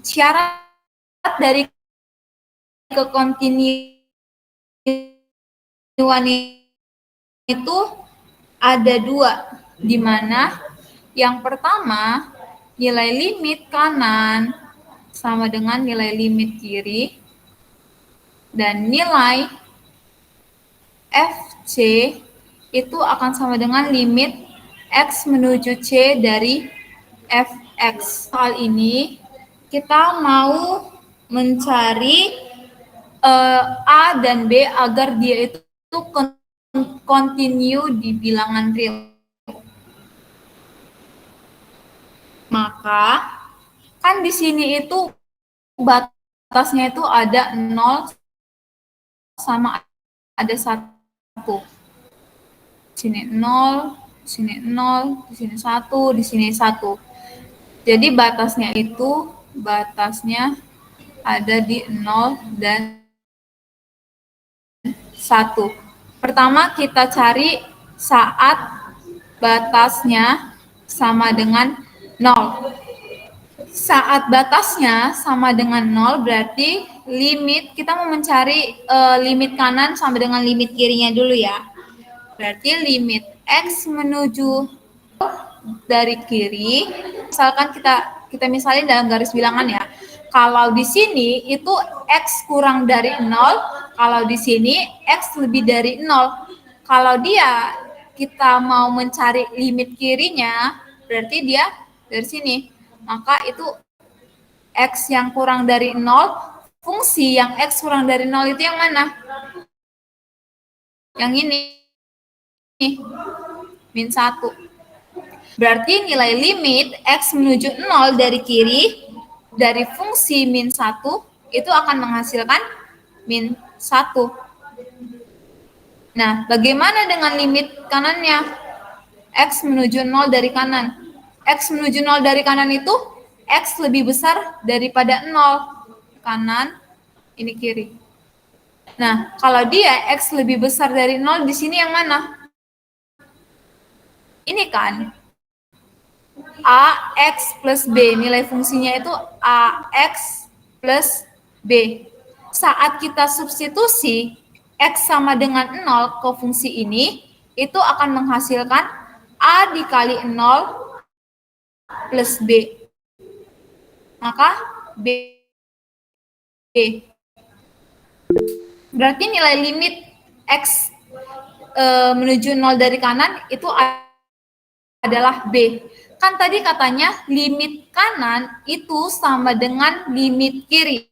syarat dari kekontinuan itu ada 2, di mana yang pertama nilai limit kanan sama dengan nilai limit kiri dan nilai FC itu akan sama dengan limit X menuju C dari Fx. Soal ini kita mau mencari A dan B agar dia itu kontinu di bilangan real. Maka kan di sini itu batasnya itu ada 0 sama ada 1. Di sini 0, di sini 0, di sini 1, di sini 1. Jadi batasnya ada di 0 dan 1. Pertama kita cari saat batasnya sama dengan 0. Saat batasnya sama dengan 0 berarti limit, kita mau mencari limit kanan sama dengan limit kirinya dulu ya. Berarti limit X menuju dari kiri, misalkan kita misalin dalam garis bilangan ya. Kalau di sini itu X kurang dari 0, kalau di sini X lebih dari 0. Kalau kita mau mencari limit kirinya, berarti dia dari sini. Maka itu X yang kurang dari 0, fungsi yang X kurang dari 0 itu yang mana? Yang ini, min 1. Berarti nilai limit X menuju 0 dari kiri, dari fungsi min 1, itu akan menghasilkan min 1. Nah, bagaimana dengan limit kanannya? X menuju 0 dari kanan. X menuju 0 dari kanan itu, X lebih besar daripada 0. Kanan, ini kiri. Nah, kalau dia X lebih besar dari 0, di sini yang mana? Ini kan, AX plus B, nilai fungsinya itu AX plus B. Saat kita substitusi X sama dengan 0 ke fungsi ini, itu akan menghasilkan A dikali 0 plus B. Maka B. Berarti nilai limit X menuju 0 dari kanan itu adalah B. Kan tadi katanya limit kanan itu sama dengan limit kiri.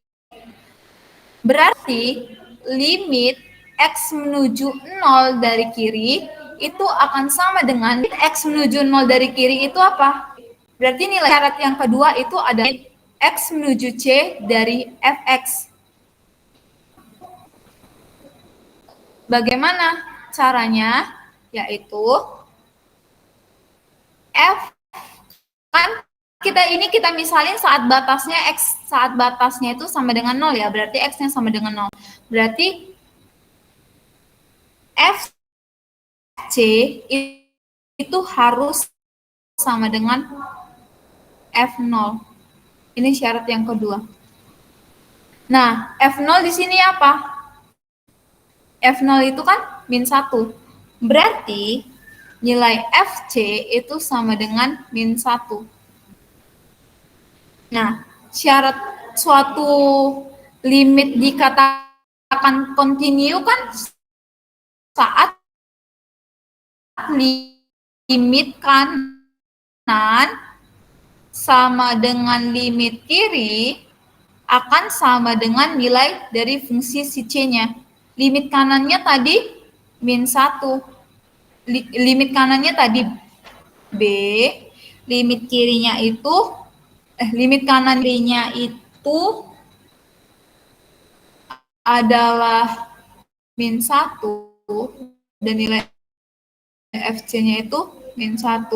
Berarti limit X menuju 0 dari kiri itu akan sama dengan X menuju 0 dari kiri itu apa? Berarti nilai syarat yang kedua itu ada X menuju C dari Fx. Bagaimana caranya? Yaitu F kan kita misalin saat batasnya itu sama dengan 0 ya, berarti X-nya sama dengan 0. Berarti FC itu harus sama dengan F0. Ini syarat yang kedua. Nah, F0 di sini apa? F0 itu kan min 1. Berarti nilai FC itu sama dengan min 1. Nah, syarat suatu limit dikatakan kontinu kan saat limit kanan sama dengan limit kiri akan sama dengan nilai dari fungsi si C-nya. Limit kanannya tadi min 1. Limit kanannya tadi B, limit kirinya itu limit kanan kirinya itu adalah min 1 dan nilai FC-nya itu min 1.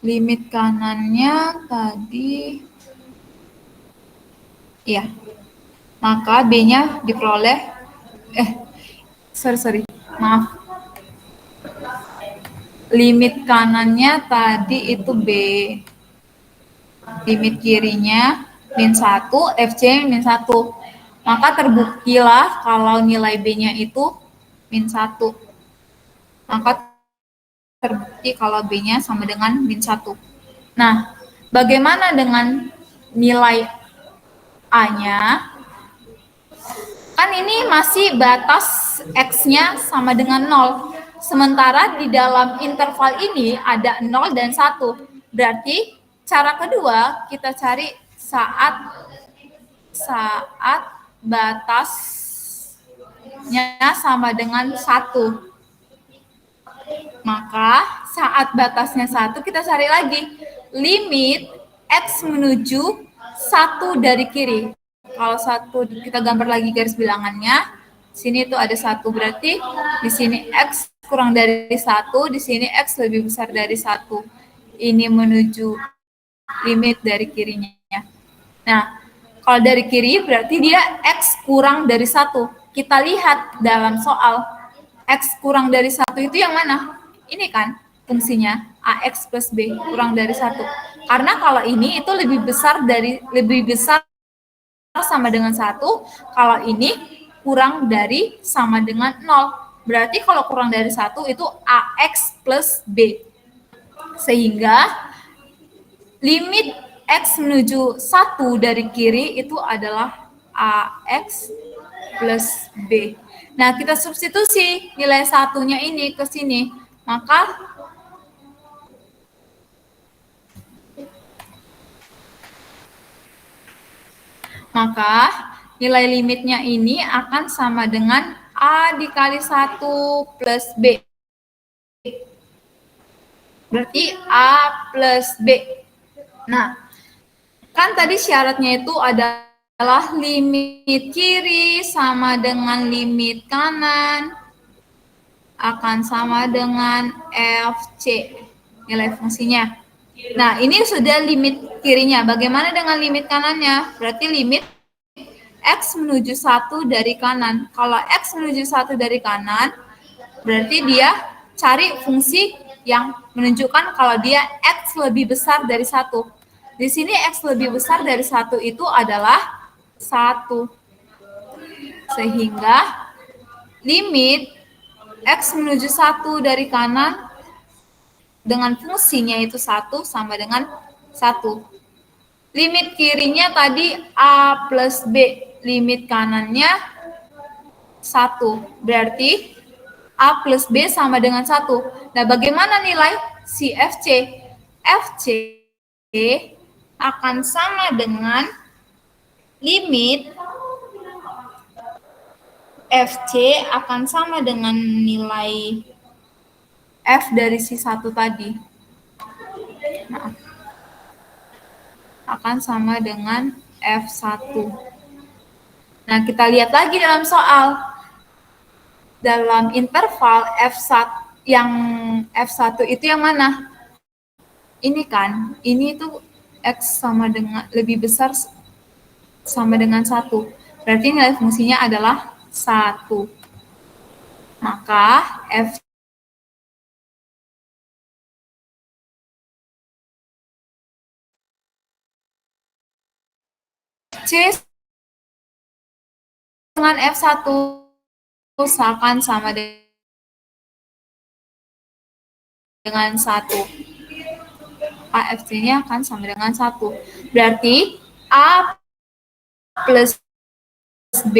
Limit kanannya tadi ya. Maka B-nya diperoleh maaf. Limit kanannya tadi itu B. Limit kirinya min 1, FC min 1. Maka terbuktilah kalau nilai B-nya itu min 1. Maka terbukti kalau B-nya sama dengan min 1. Nah, bagaimana dengan nilai A-nya? Kan ini masih batas X-nya sama dengan 0. Sementara di dalam interval ini ada 0 dan 1. Berarti cara kedua kita cari saat batasnya sama dengan 1. Maka saat batasnya 1 kita cari lagi limit X menuju 1 dari kiri. Kalau 1 kita gambar lagi garis bilangannya, sini itu ada 1, berarti di sini X kurang dari 1, di sini X lebih besar dari 1. Ini menuju limit dari kirinya. Nah, kalau dari kiri berarti dia X kurang dari 1. Kita lihat dalam soal X kurang dari 1 itu yang mana? Ini kan fungsinya AX plus B kurang dari 1. Karena kalau ini itu lebih besar sama dengan 1, kalau ini kurang dari sama dengan 0. Berarti kalau kurang dari 1 itu AX plus B. Sehingga limit X menuju 1 dari kiri itu adalah AX plus B. Nah, kita substitusi nilai 1-nya ini ke sini. Maka Maka nilai limitnya ini akan sama dengan A dikali 1 plus B. Berarti A plus B. Nah, kan tadi syaratnya itu adalah limit kiri sama dengan limit kanan akan sama dengan FC, nilai fungsinya. Nah, ini sudah limit kirinya. Bagaimana dengan limit kanannya? Berarti limit X menuju 1 dari kanan. Kalau X menuju 1 dari kanan, berarti dia cari fungsi yang menunjukkan kalau dia X lebih besar dari 1. Di sini X lebih besar dari 1 itu adalah 1. Sehingga limit X menuju 1 dari kanan dengan fungsinya itu 1 sama dengan 1. Limit kirinya tadi A plus B. Limit kanannya 1. Berarti A plus B sama dengan 1. Nah, bagaimana nilai si FC? FC akan sama dengan limit FC akan sama dengan nilai F dari si 1 tadi. Nah, akan sama dengan F1. Nah, kita lihat lagi dalam soal. Dalam interval F1 yang F1 itu yang mana? Ini kan, ini tuh X sama dengan lebih besar sama dengan 1. Berarti nilai fungsinya adalah 1. Maka F C dengan F1 akan sama dengan 1. AFC-nya akan sama dengan 1. Berarti A plus B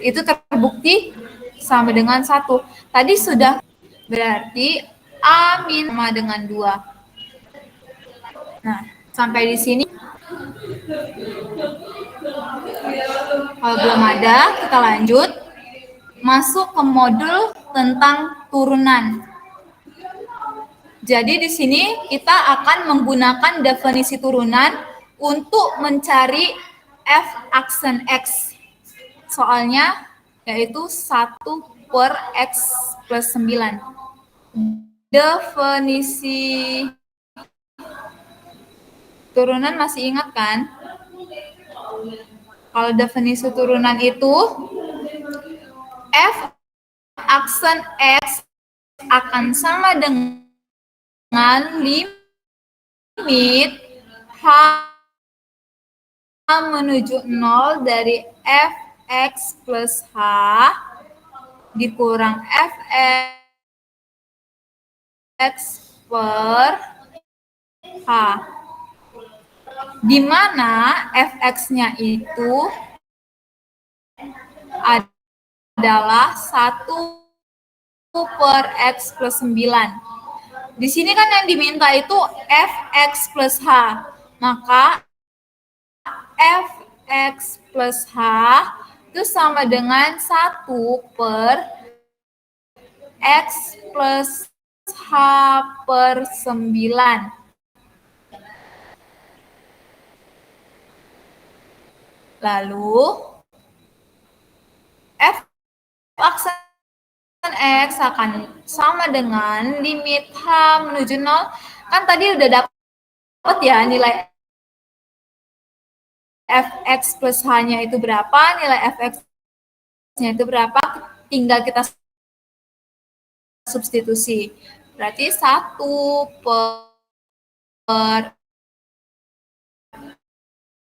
itu terbukti sama dengan 1. Tadi sudah berarti A min sama dengan 2. Nah, sampai di sini. Kalau belum ada, kita lanjut. Masuk ke modul tentang turunan. Jadi di sini kita akan menggunakan definisi turunan untuk mencari f aksen X. Soalnya yaitu 1 per X plus 9. Definisi turunan masih ingat kan? Kalau definisi turunan itu f aksen X akan sama dengan limit H menuju 0 dari Fx plus H dikurang Fx per H. Di mana Fx-nya itu adalah 1 per X plus 9. Di sini kan yang diminta itu Fx plus H. Maka Fx plus H itu sama dengan 1 per X plus H per 9. Lalu F aksen X akan sama dengan limit H menuju 0. Kan tadi udah dapat ya nilai Fx plus H-nya itu berapa, nilai Fx-nya itu berapa, tinggal kita substitusi. Berarti 1 per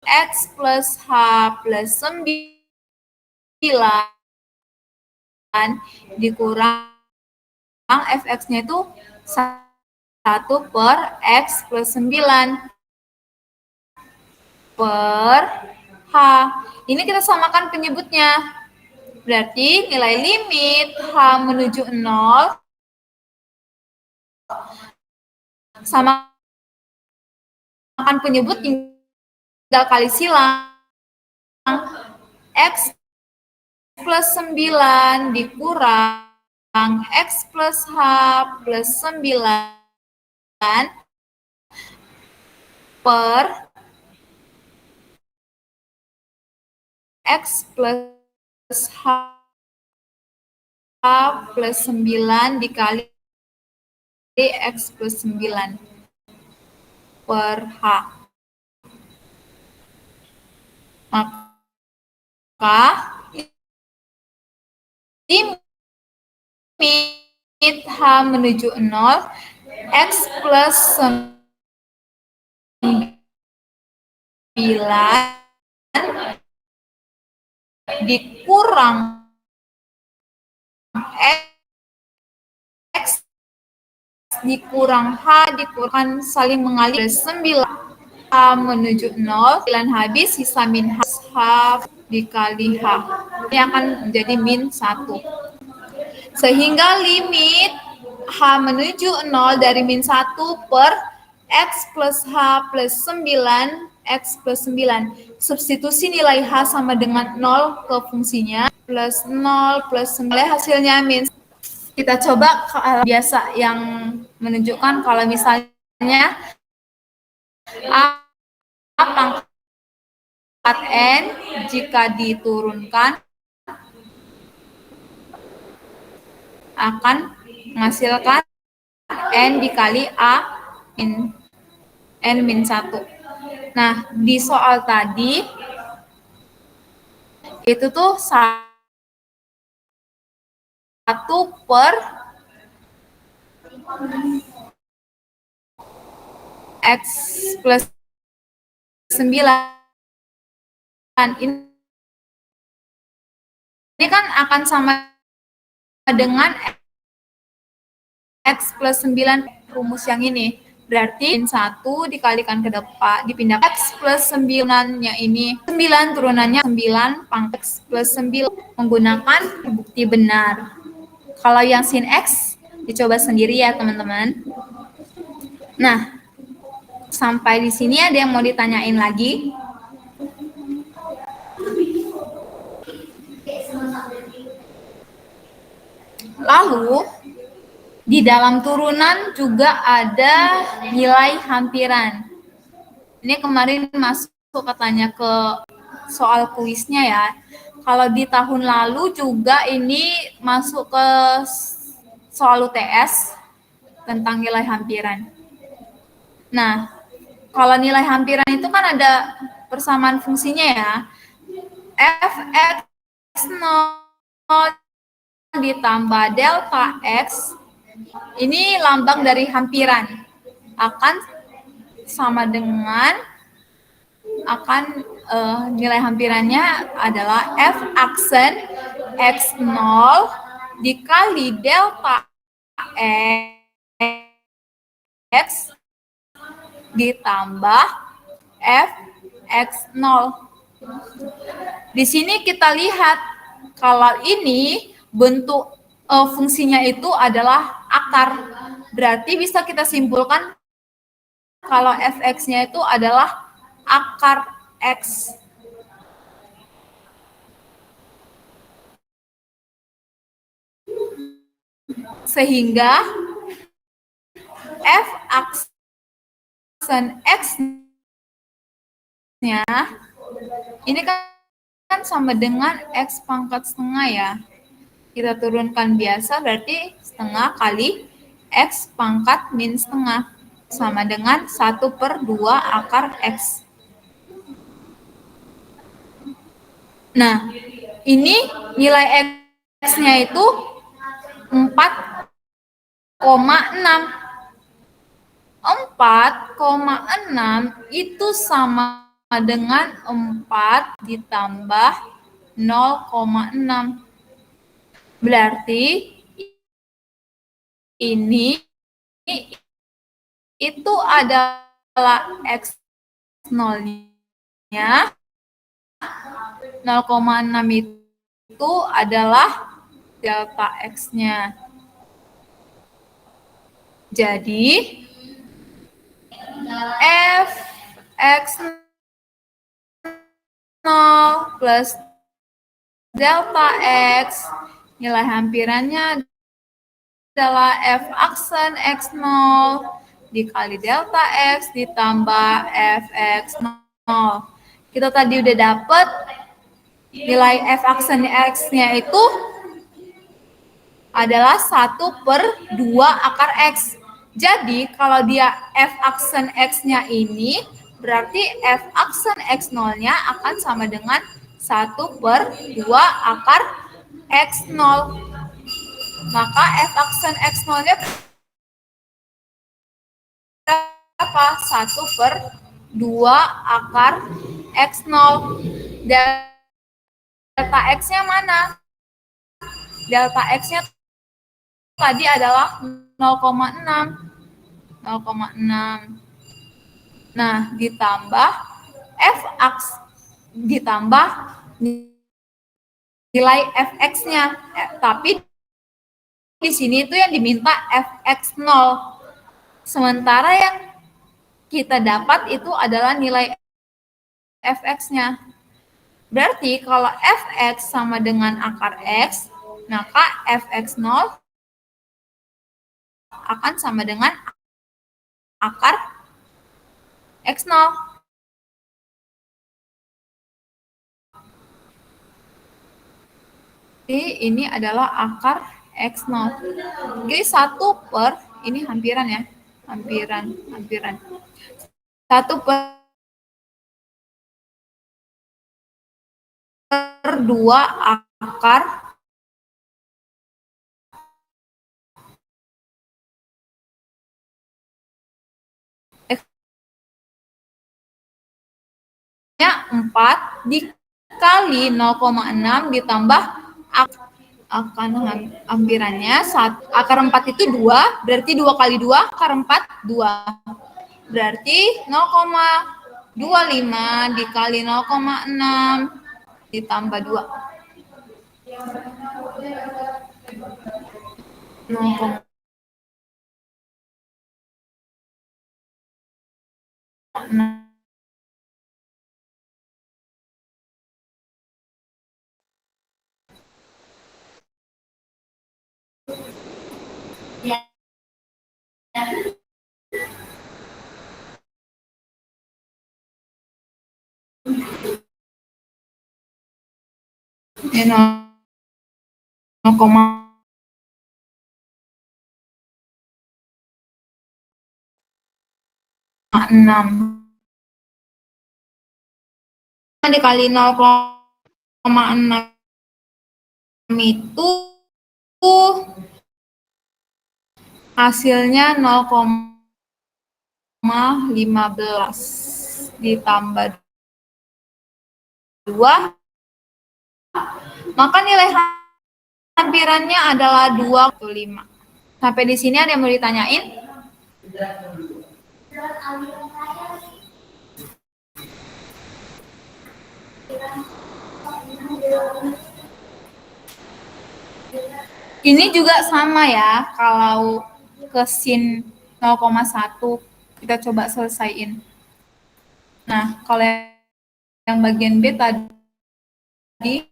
X plus H plus 9 dikurang Fx-nya itu 1 per X plus 9 per H. Ini kita samakan penyebutnya. Berarti nilai limit H menuju 0 sama penyebut tinggal kali silang. X plus 9 dikurang X plus H plus 9 per X plus H plus 9 dikali X plus 9 per H. Maka limit H menuju 0, X plus 9 dikurang X dikurang H dikurang saling mengalir 9 H menuju 0, 9 habis sisa min H dikali H. Ini akan menjadi min 1. Sehingga limit H menuju 0 dari min 1 per X plus H plus 9, X plus 9. Substitusi nilai H sama dengan 0 ke fungsinya, plus 0 plus 9, hasilnya min. Kita coba biasa yang menunjukkan kalau misalnya A pangkat N jika diturunkan akan menghasilkan N dikali A min N min 1. Nah, di soal tadi itu tuh 1 per X plus 9. Ini kan akan sama dengan X plus 9 rumus yang ini. Berarti min 1 dikalikan ke depan, dipindah X plus 9-nya ini. 9 turunannya 9 pangkat X plus 9 menggunakan bukti benar. Kalau yang sin X, dicoba sendiri ya teman-teman. Nah, sampai di sini ada yang mau ditanyain lagi? Lalu, di dalam turunan juga ada nilai hampiran. Ini kemarin masuk katanya ke soal kuisnya ya. Kalau di tahun lalu juga ini masuk ke soal UTS tentang nilai hampiran. Nah, kalau nilai hampiran itu kan ada persamaan fungsinya ya. Fx0 ditambah delta x, ini lambang dari hampiran, akan sama dengan nilai hampirannya adalah f aksen x0 dikali delta x ditambah f x0. Di sini kita lihat kalau ini bentuk fungsinya itu adalah akar. Berarti bisa kita simpulkan kalau fx-nya itu adalah akar x. Sehingga f aksen x-nya ini kan sama dengan x pangkat setengah ya. Kita turunkan biasa berarti setengah kali X pangkat min setengah sama dengan 1/2 akar X. Nah, ini nilai X-nya itu 4,6. 4,6 itu sama dengan 4 ditambah 0,6. Berarti ini itu adalah X0-nya, 0,6 itu adalah delta X-nya. Jadi, X0 plus delta X, nilai hampirannya adalah F aksen X0 dikali delta X ditambah Fx0. Kita tadi udah dapet nilai F aksen X-nya itu adalah 1/2 akar X. Jadi kalau dia F aksen X-nya ini, berarti F aksen X0-nya akan sama dengan 1/2 akar X0. Maka F aksen X0-nya berapa? 1/2 akar X0. Delta X-nya mana? Delta X-nya tadi adalah 0,6. 0,6. Nah, ditambah ditambah nilai Fx-nya. Tapi di sini itu yang diminta Fx0. Sementara yang kita dapat itu adalah nilai Fx-nya. Berarti kalau Fx sama dengan akar X, maka Fx0 akan sama dengan akar X0. Jadi ini adalah akar X0. Jadi 1/, ini hampiran ya. Hampiran. 1/2 akar X-nya 4 dikali 0,6 ditambah akan hampirannya akar 4 itu 2, berarti 2 kali 2 akar 4 2. Berarti 0,25 dikali 0,6 ditambah 2. 0,6. Ini 0,6 dikali 0,6 itu hasilnya 0,15 ditambah 2, maka nilai hampirannya adalah 2,5. Sampai di sini ada yang mau ditanyain? Ini juga sama ya, kalau ke sin 0,1 kita coba selesaiin. Nah, kalau yang bagian B tadi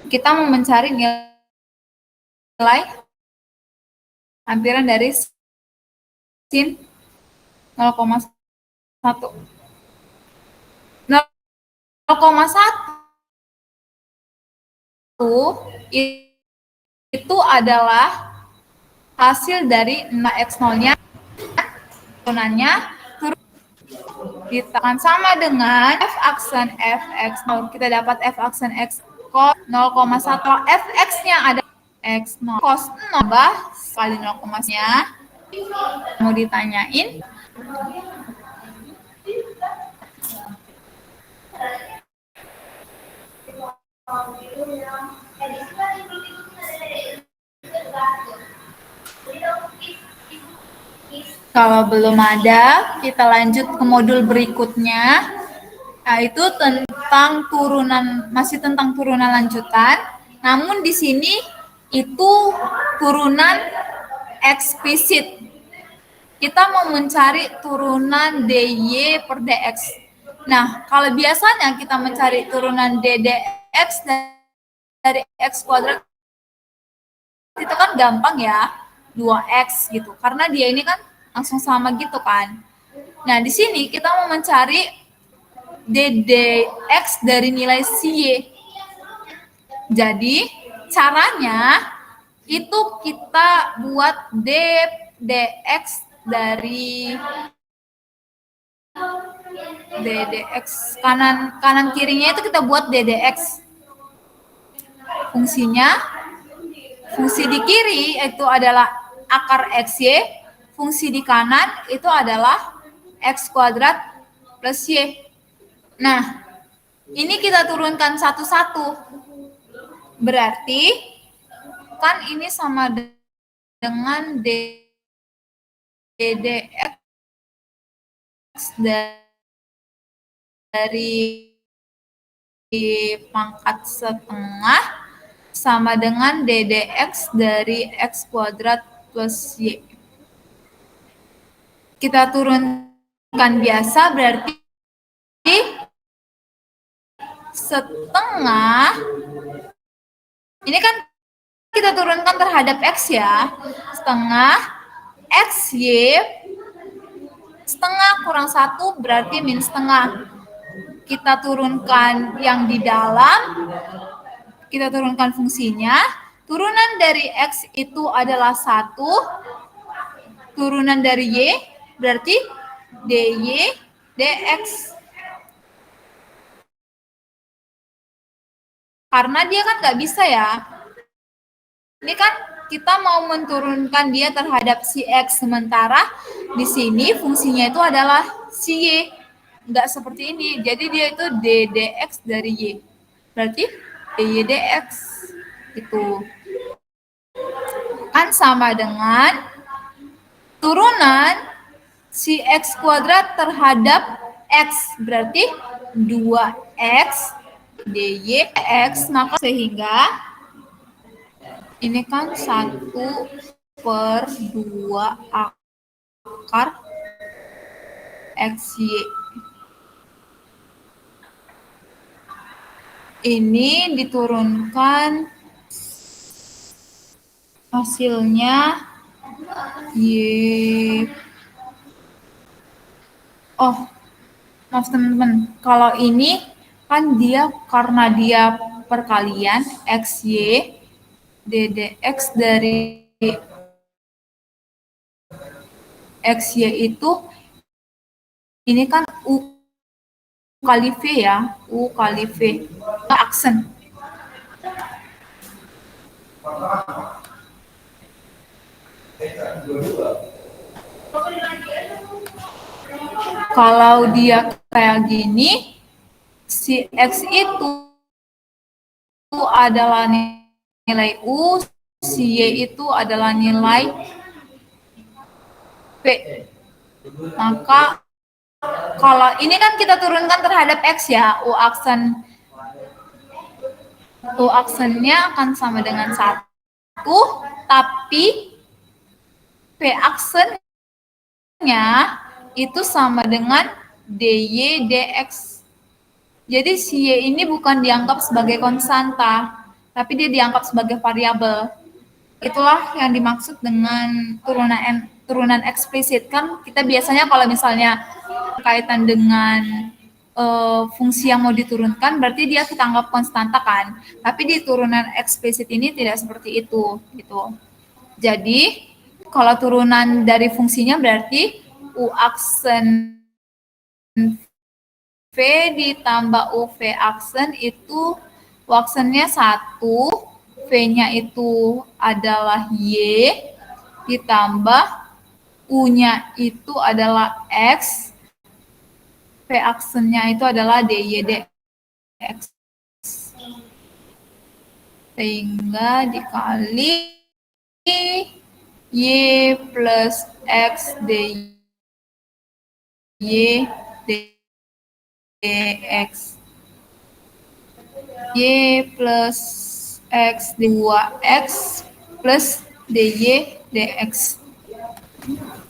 kita mau mencari nilai hampiran dari sin 0,1. 0,1 itu adalah hasil dari X0-nya turunannya ditekan sama dengan F aksen Fx0. Kita dapat F aksen X cos 0,1. Fx-nya ada X0 cos 0 kali 0,nya. Mau ditanyain? Kalau belum ada, kita lanjut ke modul berikutnya, yaitu tentang turunan, masih tentang turunan lanjutan. Namun di sini itu turunan eksplisit. kita mau mencari turunan dy per dx. Nah, kalau biasanya kita mencari turunan ddx dari x kuadrat itu kan gampang ya, 2x gitu. Karena dia ini kan langsung sama gitu kan. Nah, di sini kita mau mencari ddx dari nilai y. Jadi, caranya itu kita buat ddx dari ddx kanan kirinya itu kita buat ddx. Fungsi di kiri itu adalah akar xy, fungsi di kanan itu adalah x kuadrat plus y. Nah, ini kita turunkan satu-satu. Berarti kan ini sama dengan ddx dari pangkat setengah sama dengan ddx dari x kuadrat plus y. Kita turunkan biasa berarti setengah. Ini kan kita turunkan terhadap x ya. Setengah xy setengah kurang 1 berarti min setengah. Kita turunkan yang di dalam, kita turunkan fungsinya. Turunan dari x itu adalah 1, turunan dari y berarti dy dx. Karena dia kan nggak bisa ya. Ini kan kita mau menturunkan dia terhadap si x, sementara di sini fungsinya itu adalah si y. Nggak seperti ini. Jadi dia itu ddx dari y. Berarti dy dx. Itu kan sama dengan turunan si x kuadrat terhadap x. Berarti 2x dy x, maka sehingga ini kan 1/2 akar xy. Ini diturunkan hasilnya y. Oh, maaf teman-teman. Kalau ini kan dia karena dia perkalian xy ddx dari xy itu ini kan u kali v ya, u kali v aksen. Kalau dia kayak gini, si x itu adalah nilai u, si y itu adalah nilai p. Maka kalau ini kan kita turunkan terhadap x ya, u aksennya akan sama dengan 1, tapi p aksennya itu sama dengan dy dx. Jadi si y ini bukan dianggap sebagai konstanta, tapi dia dianggap sebagai variabel. Itulah yang dimaksud dengan turunan eksplisit. Kan kita biasanya kalau misalnya berkaitan dengan fungsi yang mau diturunkan, berarti dia kita anggap konstanta kan. Tapi di turunan eksplisit ini tidak seperti itu, gitu. Jadi kalau turunan dari fungsinya berarti u aksen v ditambah uv aksen itu u aksennya 1, v-nya itu adalah y, ditambah u-nya itu adalah x, v aksennya itu adalah dy dx. Sehingga dikali y plus x dy dx. Y plus x 2x plus dy dx.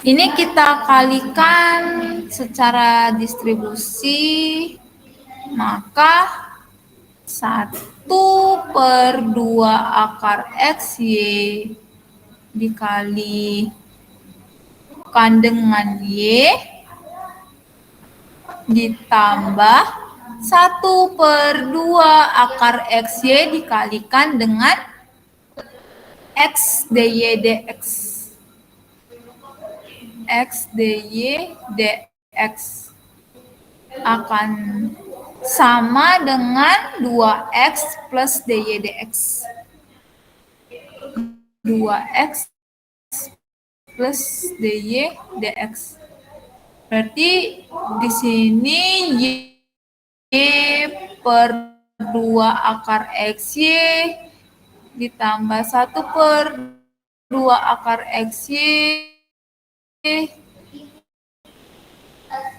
Ini kita kalikan secara distribusi, maka 1/2 akar XY dikalikan dengan Y ditambah 1/2 akar XY dikalikan dengan X dy dx. X dy dx akan sama dengan 2x plus dy dx. 2x plus dy dx. Berarti di sini y/2 akar XY ditambah 1/2 akar XY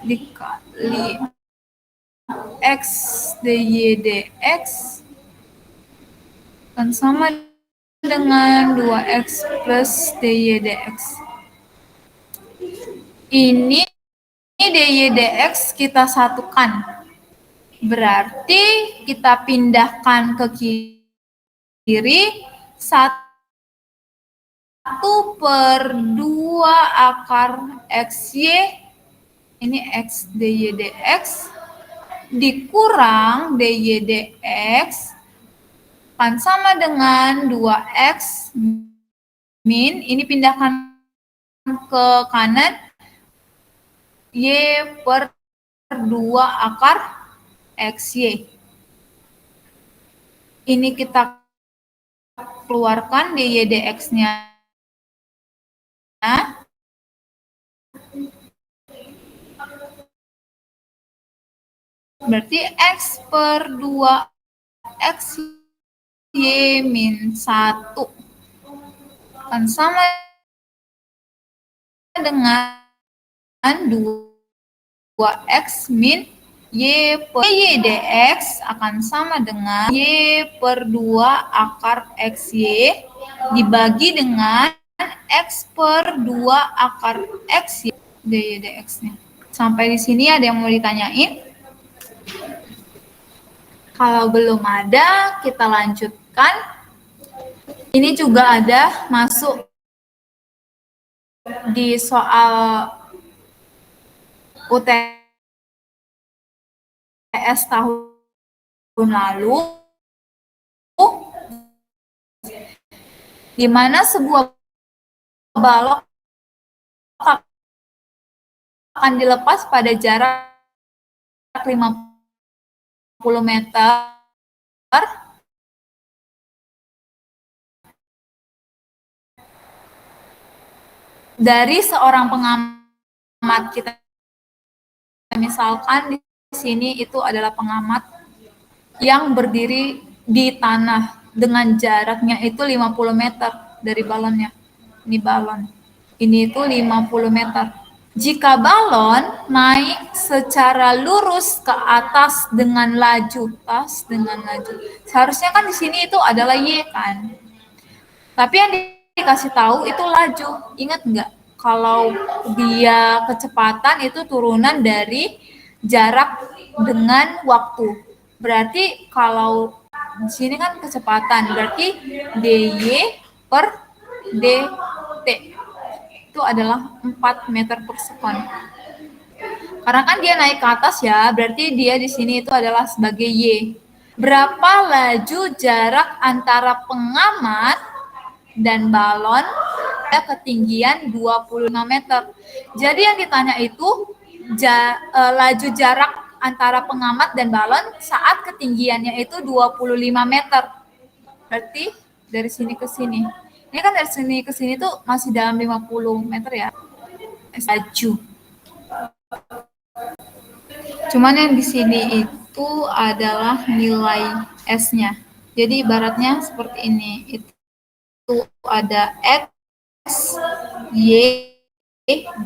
dikali X dy dx akan sama dengan 2x plus dy dx. Ini dy dx kita satukan. Berarti kita pindahkan ke kiri 1/2 akar XY, ini X dy dx, dikurang dy dx akan sama dengan 2x min, ini pindahkan ke kanan, y/2 akar XY. Ini kita keluarkan dy dx-nya. Berarti x/2 XY min 1 akan sama dengan 2x min y dx akan sama dengan y/2 akar XY dibagi dengan x/2 akar XY dy dx-nya. Sampai di sini ada yang mau ditanyain? Kalau belum ada, kita lanjutkan. Ini juga ada masuk di soal UTS tahun lalu, di mana sebuah balok akan dilepas pada jarak 50 meter dari seorang pengamat. Kita misalkan di sini itu adalah pengamat yang berdiri di tanah dengan jaraknya itu 50 meter dari balonnya. Ini balon. Ini itu 50 meter. Jika balon naik secara lurus ke atas dengan laju, seharusnya kan di sini itu adalah Y kan. Tapi yang dikasih tahu itu laju. Ingat nggak? Kalau dia kecepatan itu turunan dari jarak dengan waktu. Berarti kalau di sini kan kecepatan, berarti dy/dt itu adalah 4 meter per sekon. Karena kan dia naik ke atas ya, berarti dia di sini itu adalah sebagai Y. Berapa laju jarak antara pengamat dan balon pada ketinggian 25 meter. Jadi yang ditanya itu laju jarak antara pengamat dan balon saat ketinggiannya itu 25 meter. Berarti dari sini ke sini. Ini kan dari sini ke sini tuh masih dalam 50 meter ya. Laju. Cuman yang di sini itu adalah nilai S-nya. Jadi ibaratnya seperti ini. Itu ada X, Y,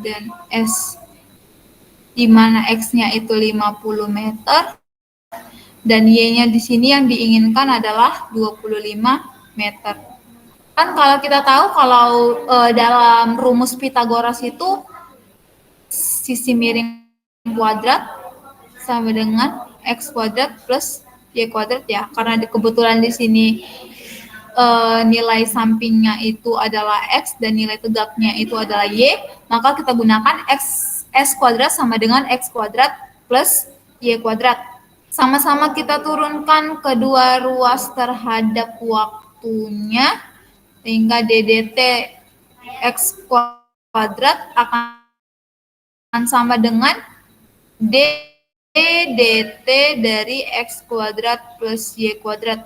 dan S. Di mana X-nya itu 50 meter dan Y-nya di sini yang diinginkan adalah 25 meter. Kan kalau kita tahu kalau dalam rumus Pythagoras itu sisi miring kuadrat sama dengan X kuadrat plus Y kuadrat ya. Karena kebetulan di sini nilai sampingnya itu adalah X dan nilai tegaknya itu adalah Y, maka kita gunakan S kuadrat sama dengan X kuadrat plus Y kuadrat. Sama-sama kita turunkan kedua ruas terhadap waktunya, sehingga DDT X kuadrat akan sama dengan DDT dari X kuadrat plus Y kuadrat.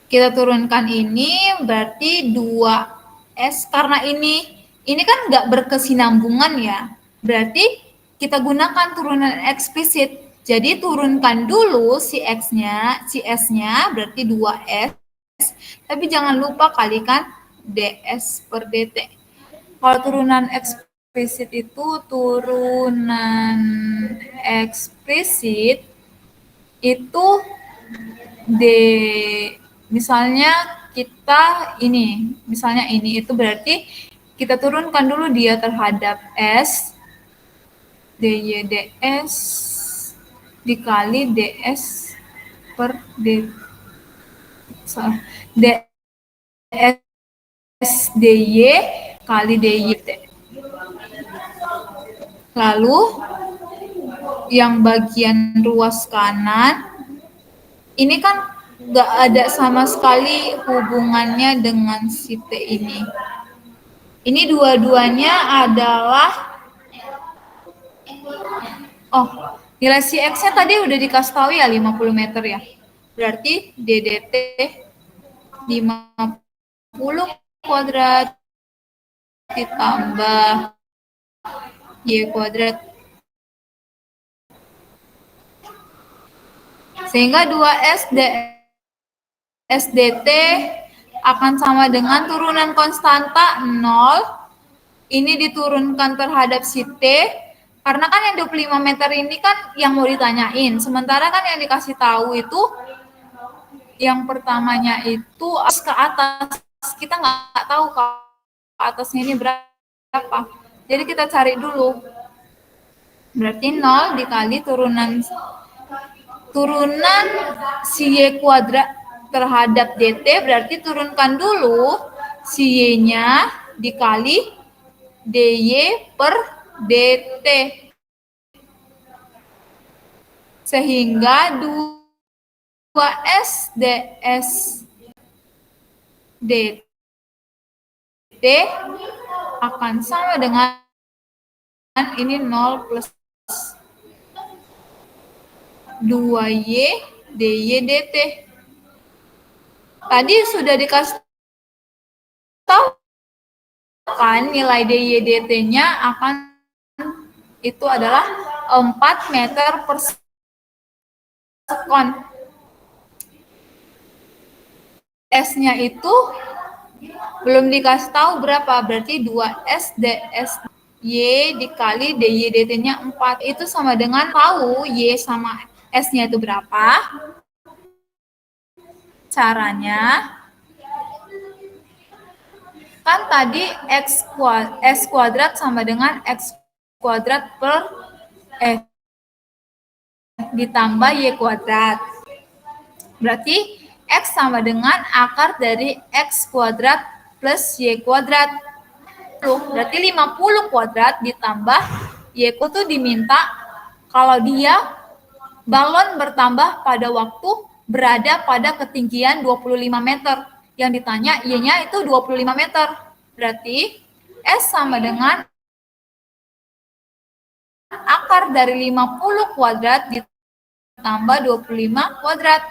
Kita turunkan ini berarti 2S, karena ini kan nggak berkesinambungan ya. Berarti kita gunakan turunan eksplisit. Jadi turunkan dulu si X-nya, si S-nya berarti 2S. Tapi jangan lupa kalikan DS per DT. Kalau turunan eksplisit itu misalnya ini itu berarti kita turunkan dulu dia terhadap S, DY DS dikali DS per DS DY kali DYT. Lalu yang bagian ruas kanan ini kan nggak ada sama sekali hubungannya dengan si T ini. Ini dua-duanya adalah nilai si X-nya tadi udah dikasih tahu ya 50 meter ya. Berarti DDT 50 kuadrat ditambah Y kuadrat. Sehingga 2S SDT akan sama dengan turunan konstanta 0. Ini diturunkan terhadap si T. Karena kan yang 25 meter ini kan yang mau ditanyain. Sementara kan yang dikasih tahu itu yang pertamanya itu ke atas. Kita nggak tahu ke atasnya ini berapa. Jadi kita cari dulu. Berarti 0 dikali turunan si Y kuadrat terhadap DT, berarti turunkan dulu si Y-nya dikali DY per DT. Sehingga 2S DS DT akan sama dengan ini 0 plus 2Y DY DT. Tadi sudah dikasih tahu kan nilai DY DT-nya akan itu adalah 4 meter per sekon. S-nya itu belum dikasih tahu berapa, berarti 2S DS Y dikali DY DT-nya 4. Itu sama dengan tahu Y sama S-nya itu berapa. Caranya kan tadi S kuadrat sama dengan X kuadrat per ditambah Y kuadrat. Berarti X sama dengan akar dari X kuadrat plus Y kuadrat. Berarti 50 kuadrat ditambah Y ku tuh diminta kalau dia balon bertambah pada waktu berada pada ketinggian 25 meter. Yang ditanya Y-nya itu 25 meter. Berarti S sama dengan akar dari 50 kuadrat ditambah 25 kuadrat.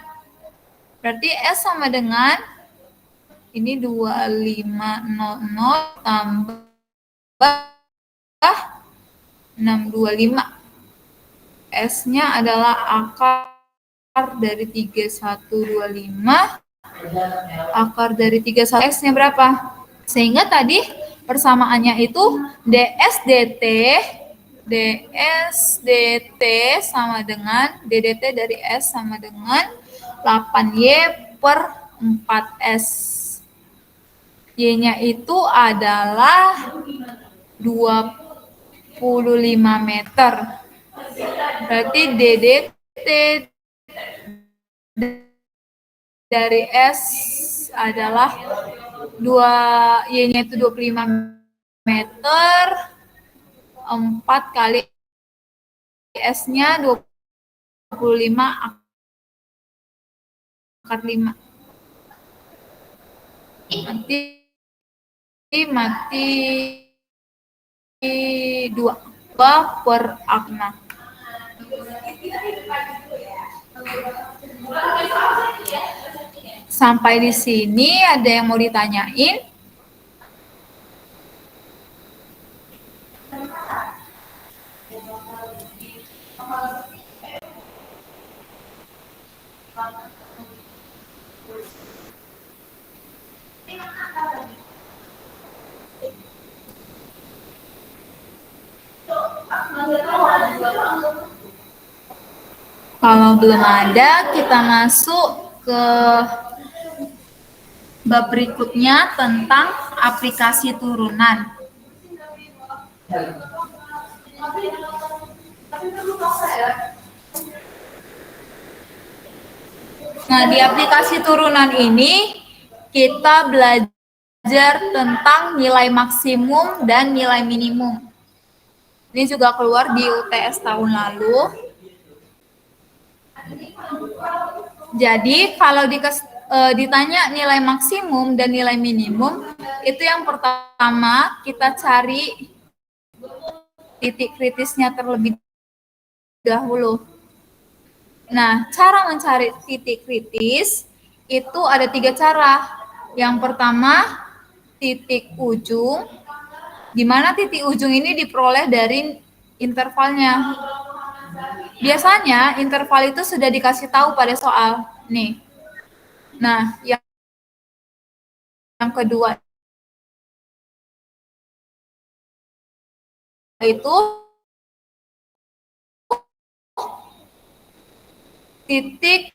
Berarti S sama dengan ini 2500 tambah 625. S-nya adalah akar dari 3125. Akar dari 31, X-nya berapa? Sehingga tadi persamaannya itu DSDT sama dengan DDT dari S sama dengan 8Y per 4S. Y-nya itu adalah meter. Berarti DDT dari S adalah 2 Y-nya itu 25 meter, 4 kali S-nya 25 akar 5. Mati 2 per akna. Sampai di sini ada yang mau ditanyain? Kalau belum ada, kita masuk ke bab berikutnya tentang aplikasi turunan. Nah, di aplikasi turunan ini kita belajar tentang nilai maksimum dan nilai minimum. Ini juga keluar di UTS tahun lalu. Jadi kalau ditanya nilai maksimum dan nilai minimum, itu yang pertama kita cari titik kritisnya terlebih dahulu. Nah, cara mencari titik kritis itu ada 3 cara. Yang pertama, titik ujung, di mana titik ujung ini diperoleh dari intervalnya. Biasanya interval itu sudah dikasih tahu pada soal. Nih. Nah, yang kedua itu titik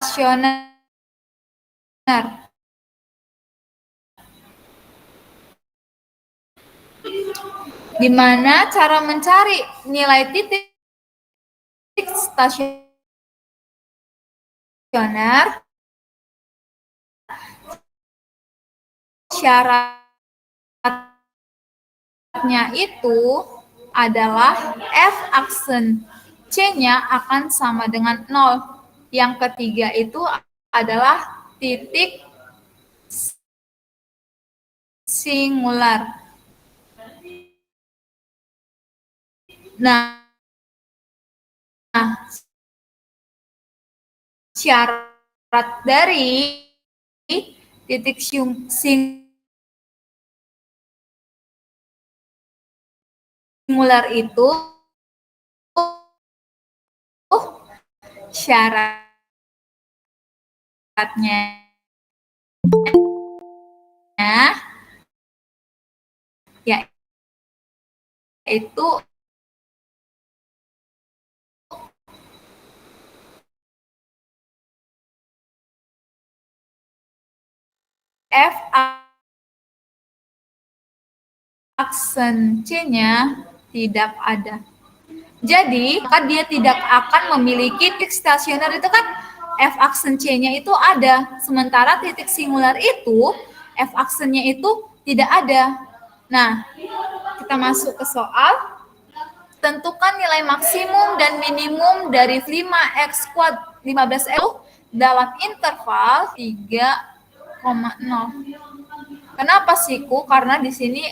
stasioner. Di mana cara mencari nilai titik stasioner, syaratnya itu adalah F aksen C-nya akan sama dengan 0. Yang ketiga itu adalah titik singular. Nah, syarat dari titik singular itu syaratnya yaitu F aksen C-nya tidak ada. Jadi, maka dia tidak akan memiliki titik stasioner itu kan F aksen C-nya itu ada. Sementara titik singular itu, F aksennya itu tidak ada. Nah, kita masuk ke soal. Tentukan nilai maksimum dan minimum dari 5x² 15L dalam interval 3,0. Kenapa sih, Ku? Karena di sini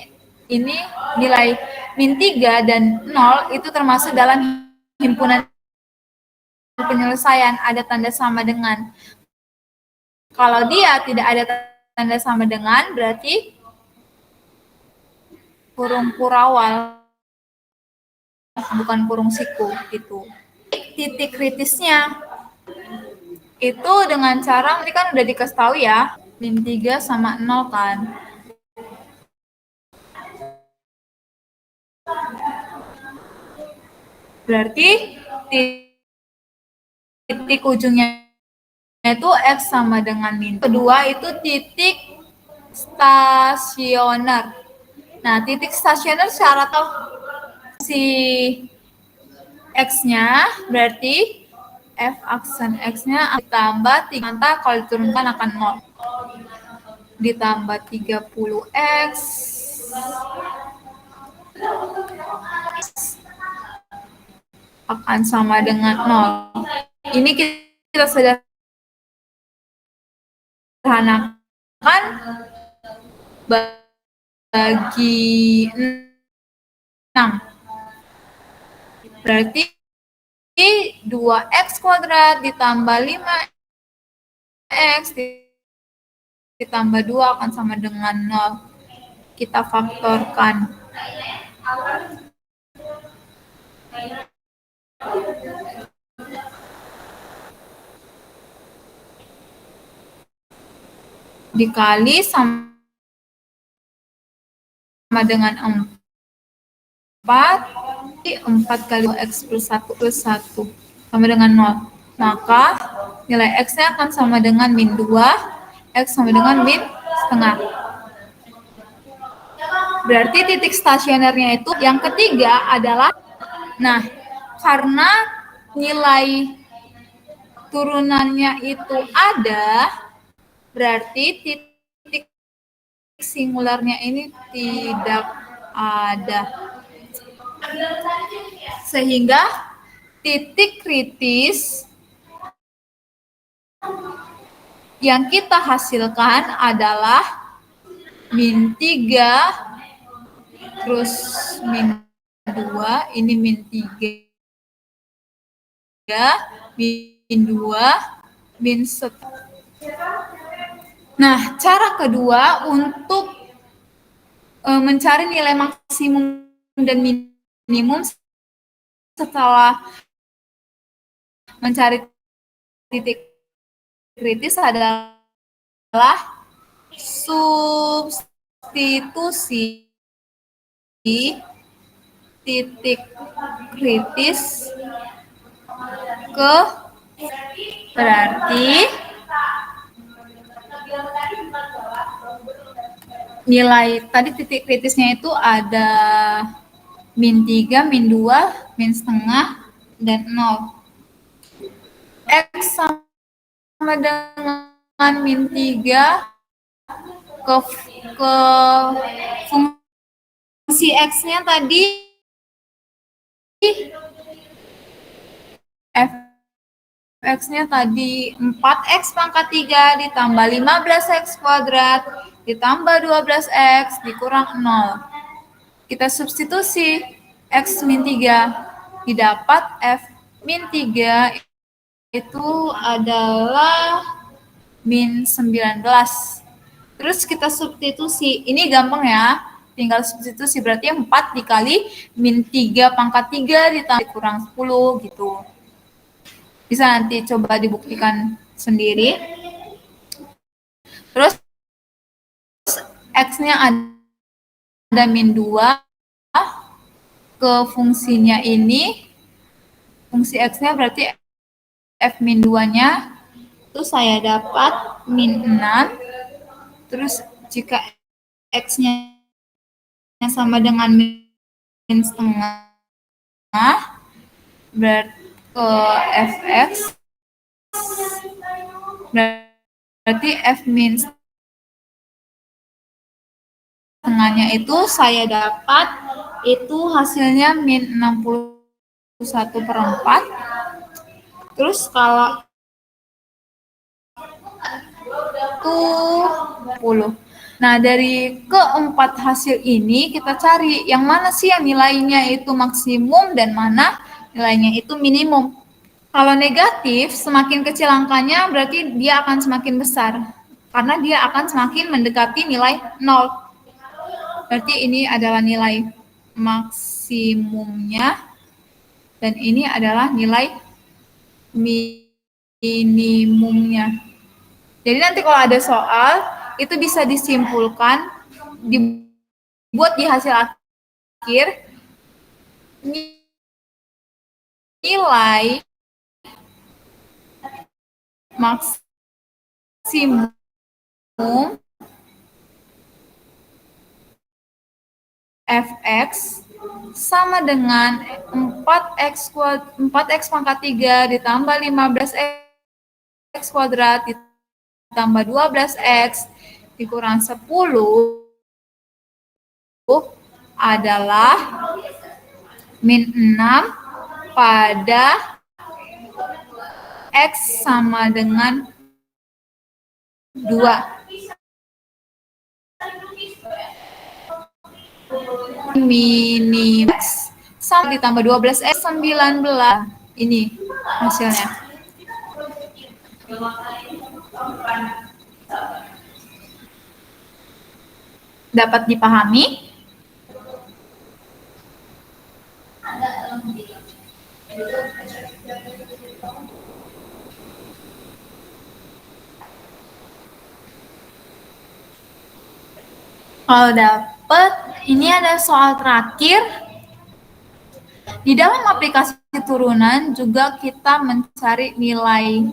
ini nilai min 3 dan 0 itu termasuk dalam himpunan penyelesaian, ada tanda sama dengan. Kalau dia tidak ada tanda sama dengan, berarti kurung kurawal, bukan kurung siku gitu. Titik kritisnya itu dengan cara, ini kan udah dikasih tahu ya, min 3 sama 0 kan. Berarti titik ujungnya itu X sama dengan min. Kedua itu titik stasioner. Nah, titik stasioner secara tahu si X-nya berarti F aksen X-nya ditambah 3, kalau diturunkan akan 0. Ditambah 30X akan sama dengan 0. Ini kita sederhanakan bagi 6. Berarti 2x kuadrat ditambah 5x ditambah 2 akan sama dengan 0. Kita faktorkan. Dikali sama dengan 4. 4 kali x plus 1 sama dengan 0. Maka nilai x-nya akan sama dengan min 2, x sama dengan min setengah. Berarti titik stasionernya itu yang ketiga adalah, nah, karena nilai turunannya itu ada, berarti titik singularnya ini tidak ada. Sehingga titik kritis yang kita hasilkan adalah min 3 terus min 2, ini min 3, min 2, min 1. Nah, cara kedua untuk mencari nilai maksimum dan minimum setelah mencari titik kritis adalah substitusi titik kritis ke, berarti nilai tadi titik kritisnya itu ada min 3, min 2, min setengah, dan 0. X sama dengan min 3 ke fungsi X-nya tadi F-X-nya tadi 4X pangkat 3 ditambah 15X kuadrat ditambah 12X dikurang 0. Kita substitusi X min 3, didapat F min 3 itu adalah min 19. Terus kita substitusi, ini gampang ya, tinggal substitusi, berarti 4 dikali min 3 pangkat 3 ditambah kurang 10 gitu. Bisa nanti coba dibuktikan sendiri. Terus X-nya ada min 2 ke fungsinya ini, fungsi X-nya berarti F min 2-nya itu saya dapat min 6. Terus jika X-nya sama dengan min setengah, berarti Fx berarti F min setengahnya itu saya dapat itu hasilnya min 61/4. Terus kalau 20. Nah, dari keempat hasil ini kita cari yang mana sih yang nilainya itu maksimum dan mana nilainya itu minimum. Kalau negatif, semakin kecil angkanya berarti dia akan semakin besar. Karena dia akan semakin mendekati nilai 0. Berarti ini adalah nilai maksimumnya dan ini adalah nilai minimumnya. Jadi nanti kalau ada soal, itu bisa disimpulkan, dibuat di hasil akhir, nilai maksimal maksimum fx sama dengan 4x pangkat 3 ditambah 15x kuadrat ditambah 12x dikurang 10 adalah min 6 pada x sama dengan 2. Minimal x sama ditambah 12x 19. Ini hasilnya. Dapat dipahami? Kalau dapat, ini ada soal terakhir. Di dalam aplikasi turunan juga kita mencari nilai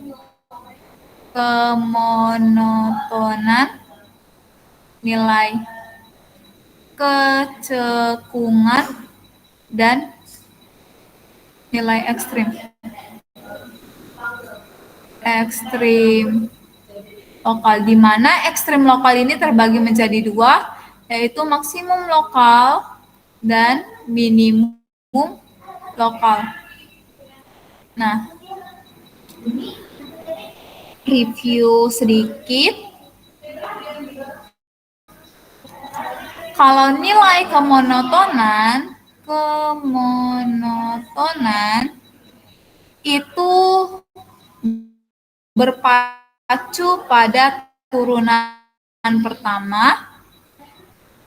kemonotonan, nilai kecekungan, dan nilai ekstrim. Ekstrim lokal, di mana ekstrim lokal ini terbagi menjadi 2, yaitu maksimum lokal dan minimum lokal. Nah, review sedikit. Kalau nilai kemonotonan itu berpacu pada turunan pertama,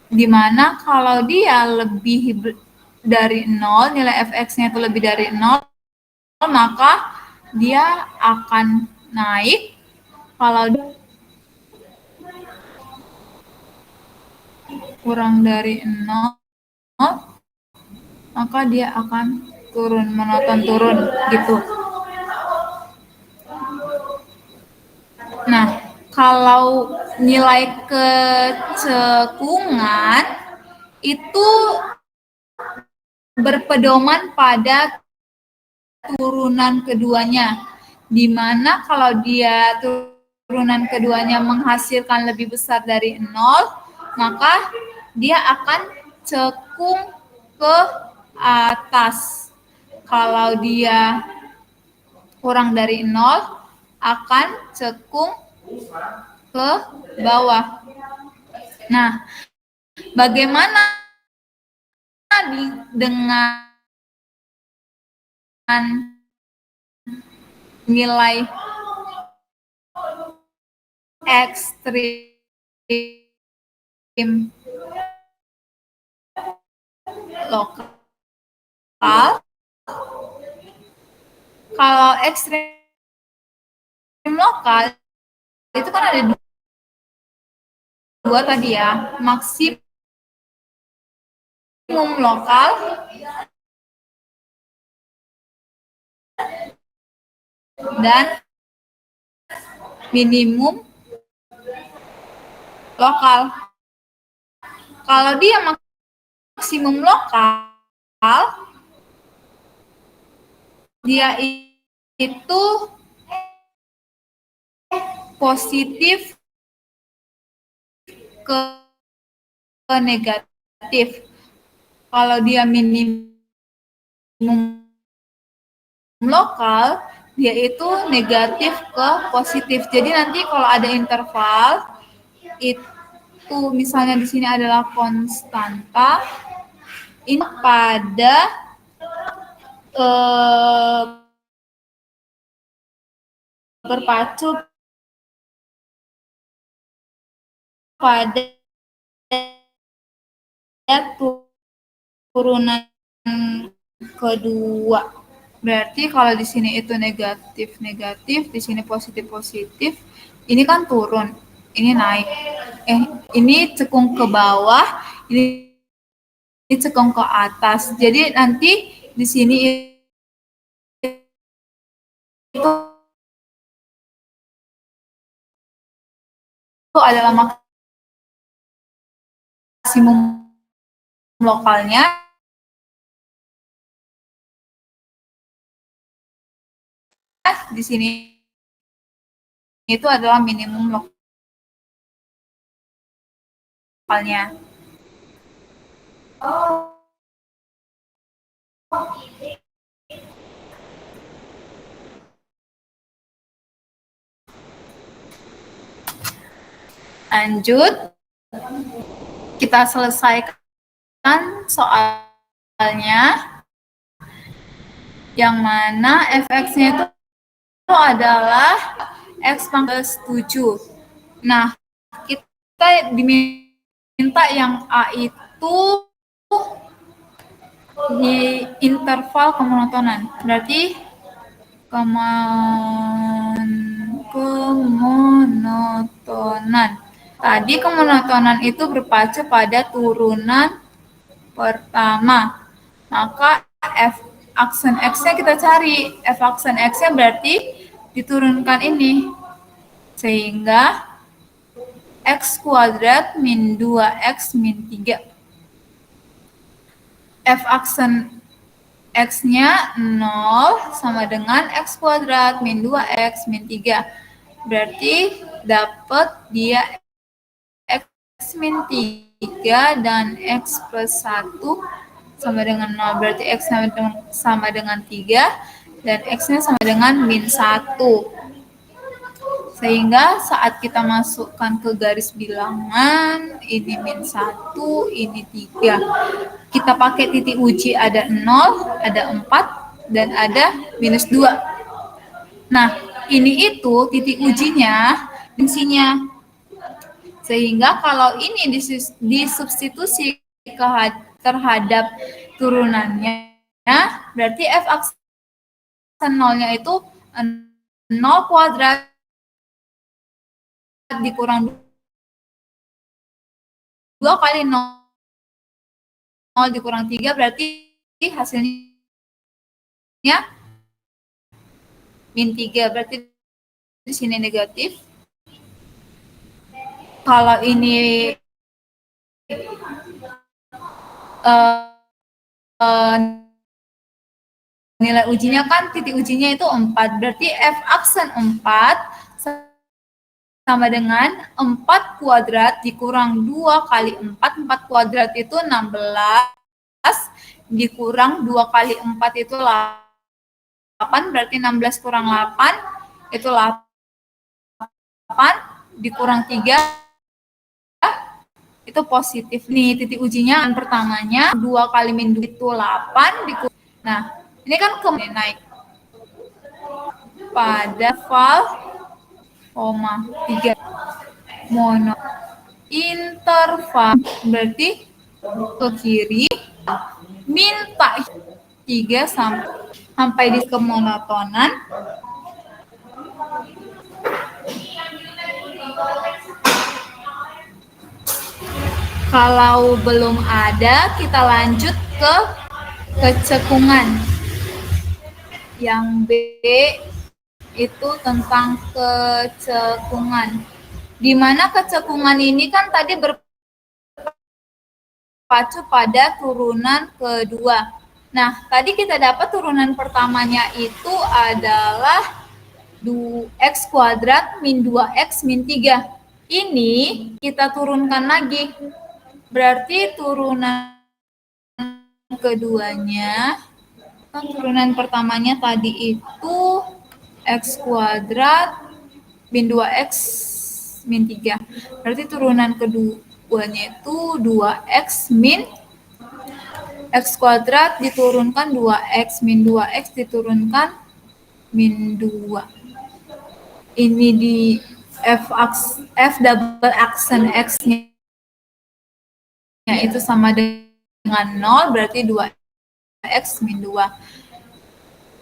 di mana kalau dia lebih dari 0, nilai fx-nya itu lebih dari 0, maka dia akan naik. Kalau kurang dari 0, maka dia akan turun, monoton turun gitu. Nah, kalau nilai kecekungan itu berpedoman pada turunan keduanya, di mana kalau dia turunan keduanya menghasilkan lebih besar dari 0, maka dia akan cekung ke atas. Kalau dia kurang dari 0, akan cekung ke bawah. Nah, bagaimana dengan nilai ekstrim lokal? Kalau ekstrim lokal itu kan ada dua tadi ya, maksimum lokal dan minimum lokal. Kalau dia maksimum lokal, dia itu positif ke negatif. Kalau dia minimum lokal, dia itu negatif ke positif. Jadi nanti kalau ada interval, itu misalnya di sini adalah konstanta, ini pada berpacu pada turunan kedua. Berarti kalau di sini itu negatif, di sini positif, ini kan turun, ini naik. Ini cekung ke bawah, ini cekung ke atas. Jadi nanti di sini itu adalah maksimum lokalnya, di sini itu adalah minimum lokalnya. Lanjut, kita selesaikan soalnya, yang mana fx-nya itu adalah x pangkat 7. Nah, kita diminta yang A itu di interval kemonotonan. Berarti kemonotonan. Tadi kemonotonan itu berpacu pada turunan pertama. Maka f aksen x-nya kita cari. F aksen x-nya berarti diturunkan ini. Sehingga x kuadrat min 2x min 3. F aksen x-nya 0 sama dengan x kuadrat min 2x min 3. Berarti dapat dia x min 3 dan x plus 1 sama dengan 0. Berarti x sama dengan 3 dan x-nya sama dengan min 1. Sehingga saat kita masukkan ke garis bilangan, ini min 1, ini 3. Kita pakai titik uji ada 0, ada 4, dan ada minus 2. Nah, ini itu titik ujinya, dimensinya. Sehingga kalau ini disubstitusi terhadap turunannya, berarti f aksen 0-nya itu 0 kuadrat dikurang 2 kali 0 dikurang 3, berarti hasilnya min 3. Berarti di sini negatif. Kalau ini nilai ujinya kan titik ujinya itu 4. Berarti f aksen 4 sama dengan 4 kuadrat dikurang 2 kali 4. 4 kuadrat itu 16. Dikurang 2 kali 4 itu 8. Berarti 16 kurang 8 itu 8. Dikurang 3 itu positif. Nih titik ujinya yang pertamanya 2 kali min 2 itu 8. Nah ini kan kemudian naik pada val 3 mono interval, berarti ke kiri minta 3 sampai di kemonotonan. Kalau belum ada, kita lanjut ke kecekungan. Yang B itu tentang kecekungan. Di mana kecekungan ini kan tadi berpacu pada turunan kedua. Nah, tadi kita dapat turunan pertamanya itu adalah x kuadrat min 2x min 3. Ini kita turunkan lagi. Berarti turunan keduanya, kan turunan pertamanya tadi itu x kuadrat min 2x min 3. Berarti turunan keduanya itu 2x min x kuadrat diturunkan 2x min 2x diturunkan min 2. Ini di f double aksen x-nya itu sama dengan 0, berarti 2x min 2.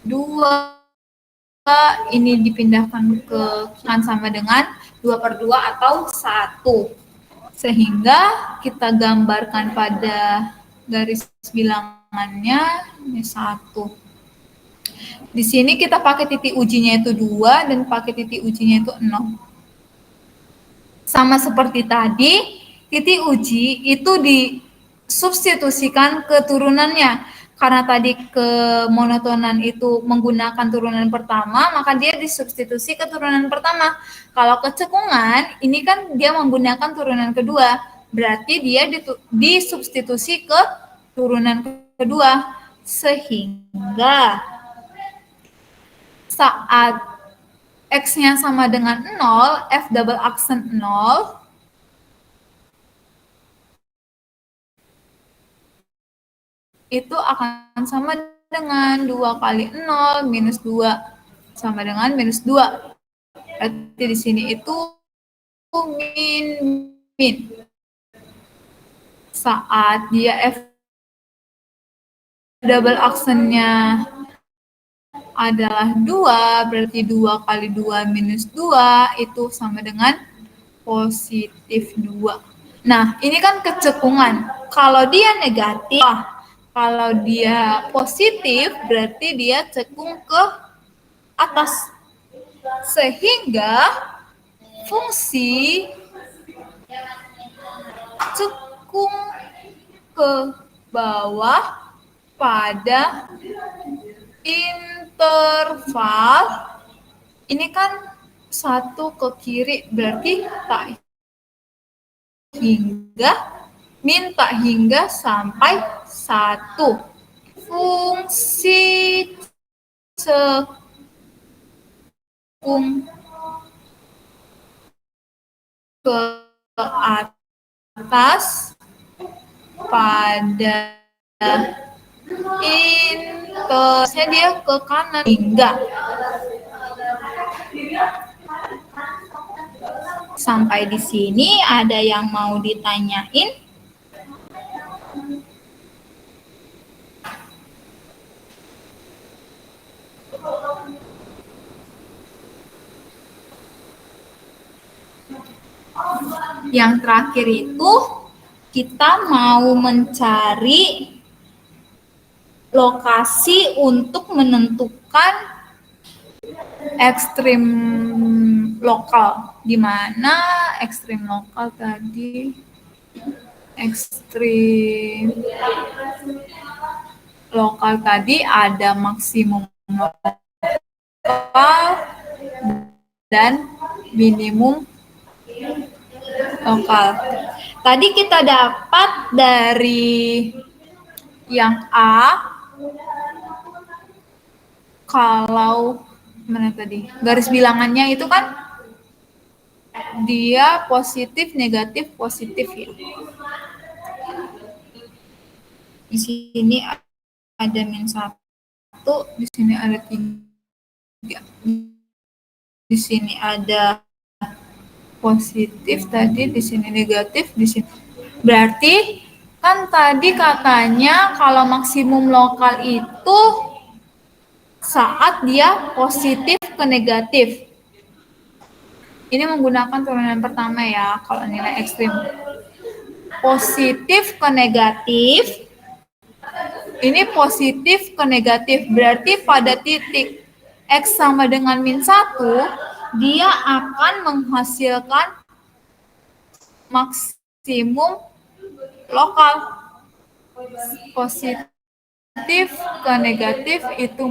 2 ini dipindahkan ke kanan sama dengan 2/2 atau 1. Sehingga kita gambarkan pada garis bilangannya ini 1. Di sini kita pakai titik ujinya itu 2 dan pakai titik ujinya itu 0. Sama seperti tadi, titik uji itu disubstitusikan ke turunannya. Karena tadi kemonotonan itu menggunakan turunan pertama, maka dia disubstitusi ke turunan pertama. Kalau kecekungan, ini kan dia menggunakan turunan kedua. Berarti dia disubstitusi ke turunan kedua. Sehingga saat X-nya sama dengan 0, F double aksen 0, itu akan sama dengan 2 kali 0 minus 2 sama dengan minus 2. Berarti di sini itu min. Saat dia F double aksennya adalah 2, berarti 2 kali 2 minus 2 itu sama dengan positif 2. Nah, ini kan kecekungan. Kalau dia negatif, kalau dia positif, berarti dia cekung ke atas. Sehingga fungsi cekung ke bawah pada interval ini kan 1 ke kiri, berarti tak hingga sampai 1. Fungsi cekung ke atas pada intervalnya dia ke kanan hingga. Sampai di sini ada yang mau ditanyain? Yang terakhir itu kita mau mencari lokasi untuk menentukan ekstrim lokal. Di mana ekstrim lokal tadi? Ekstrim lokal tadi ada maksimum lokal dan minimum lokal. Tadi kita dapat dari yang A, kalau mana tadi garis bilangannya itu kan dia positif, negatif, positif ya. Di sini ada -1, di sini ada 3. Di sini ada positif tadi, di sini negatif, di sini. Berarti kan tadi katanya kalau maksimum lokal itu saat dia positif ke negatif. Ini menggunakan turunan pertama ya, kalau nilai ekstrim. Positif ke negatif, ini positif ke negatif, berarti pada titik X sama dengan -1, dia akan menghasilkan maksimum lokal. Positif ke negatif itu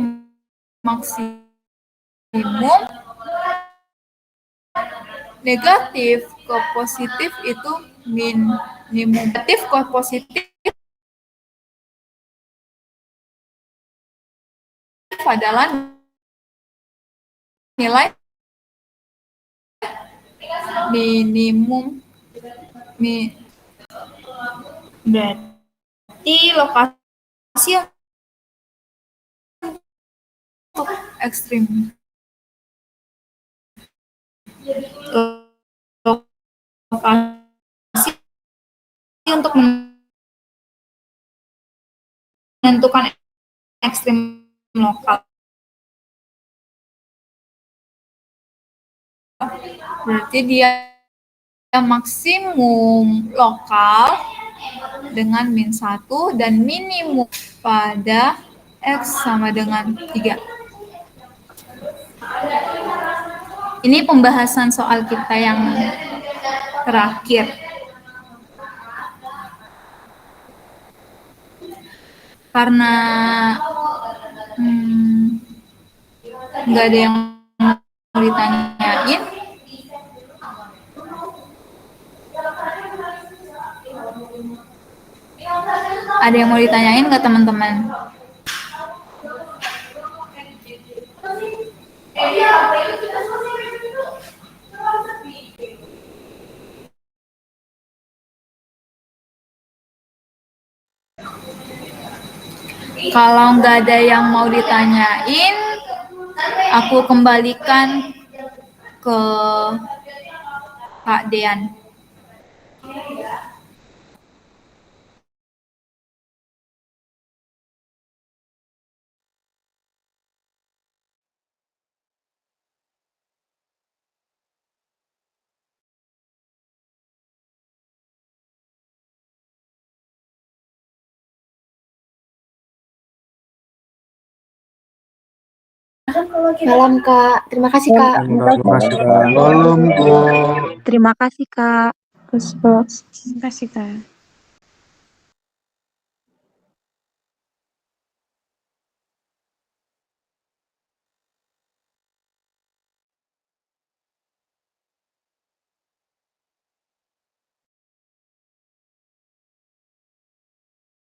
maksimum, negatif ke positif itu minimum. Negatif ke positif adalah nilai minimum. Berarti lokasi untuk ekstrim. Lokasi untuk menentukan ekstrim lokal. Berarti dia maksimum lokal dengan -1 dan minimum pada X sama dengan 3. Ini pembahasan soal kita yang terakhir. Karena nggak ada yang mau ditanyain, ada yang mau ditanyain nggak teman-teman? Kalau nggak ada yang mau ditanyain, aku kembalikan ke Kak Dean. Malam Kak, terima kasih Kak. Terima kasih, Kak. Belum, Bu. Terima kasih, Kak. Terima kasih, Kak. Terima kasih, Kak.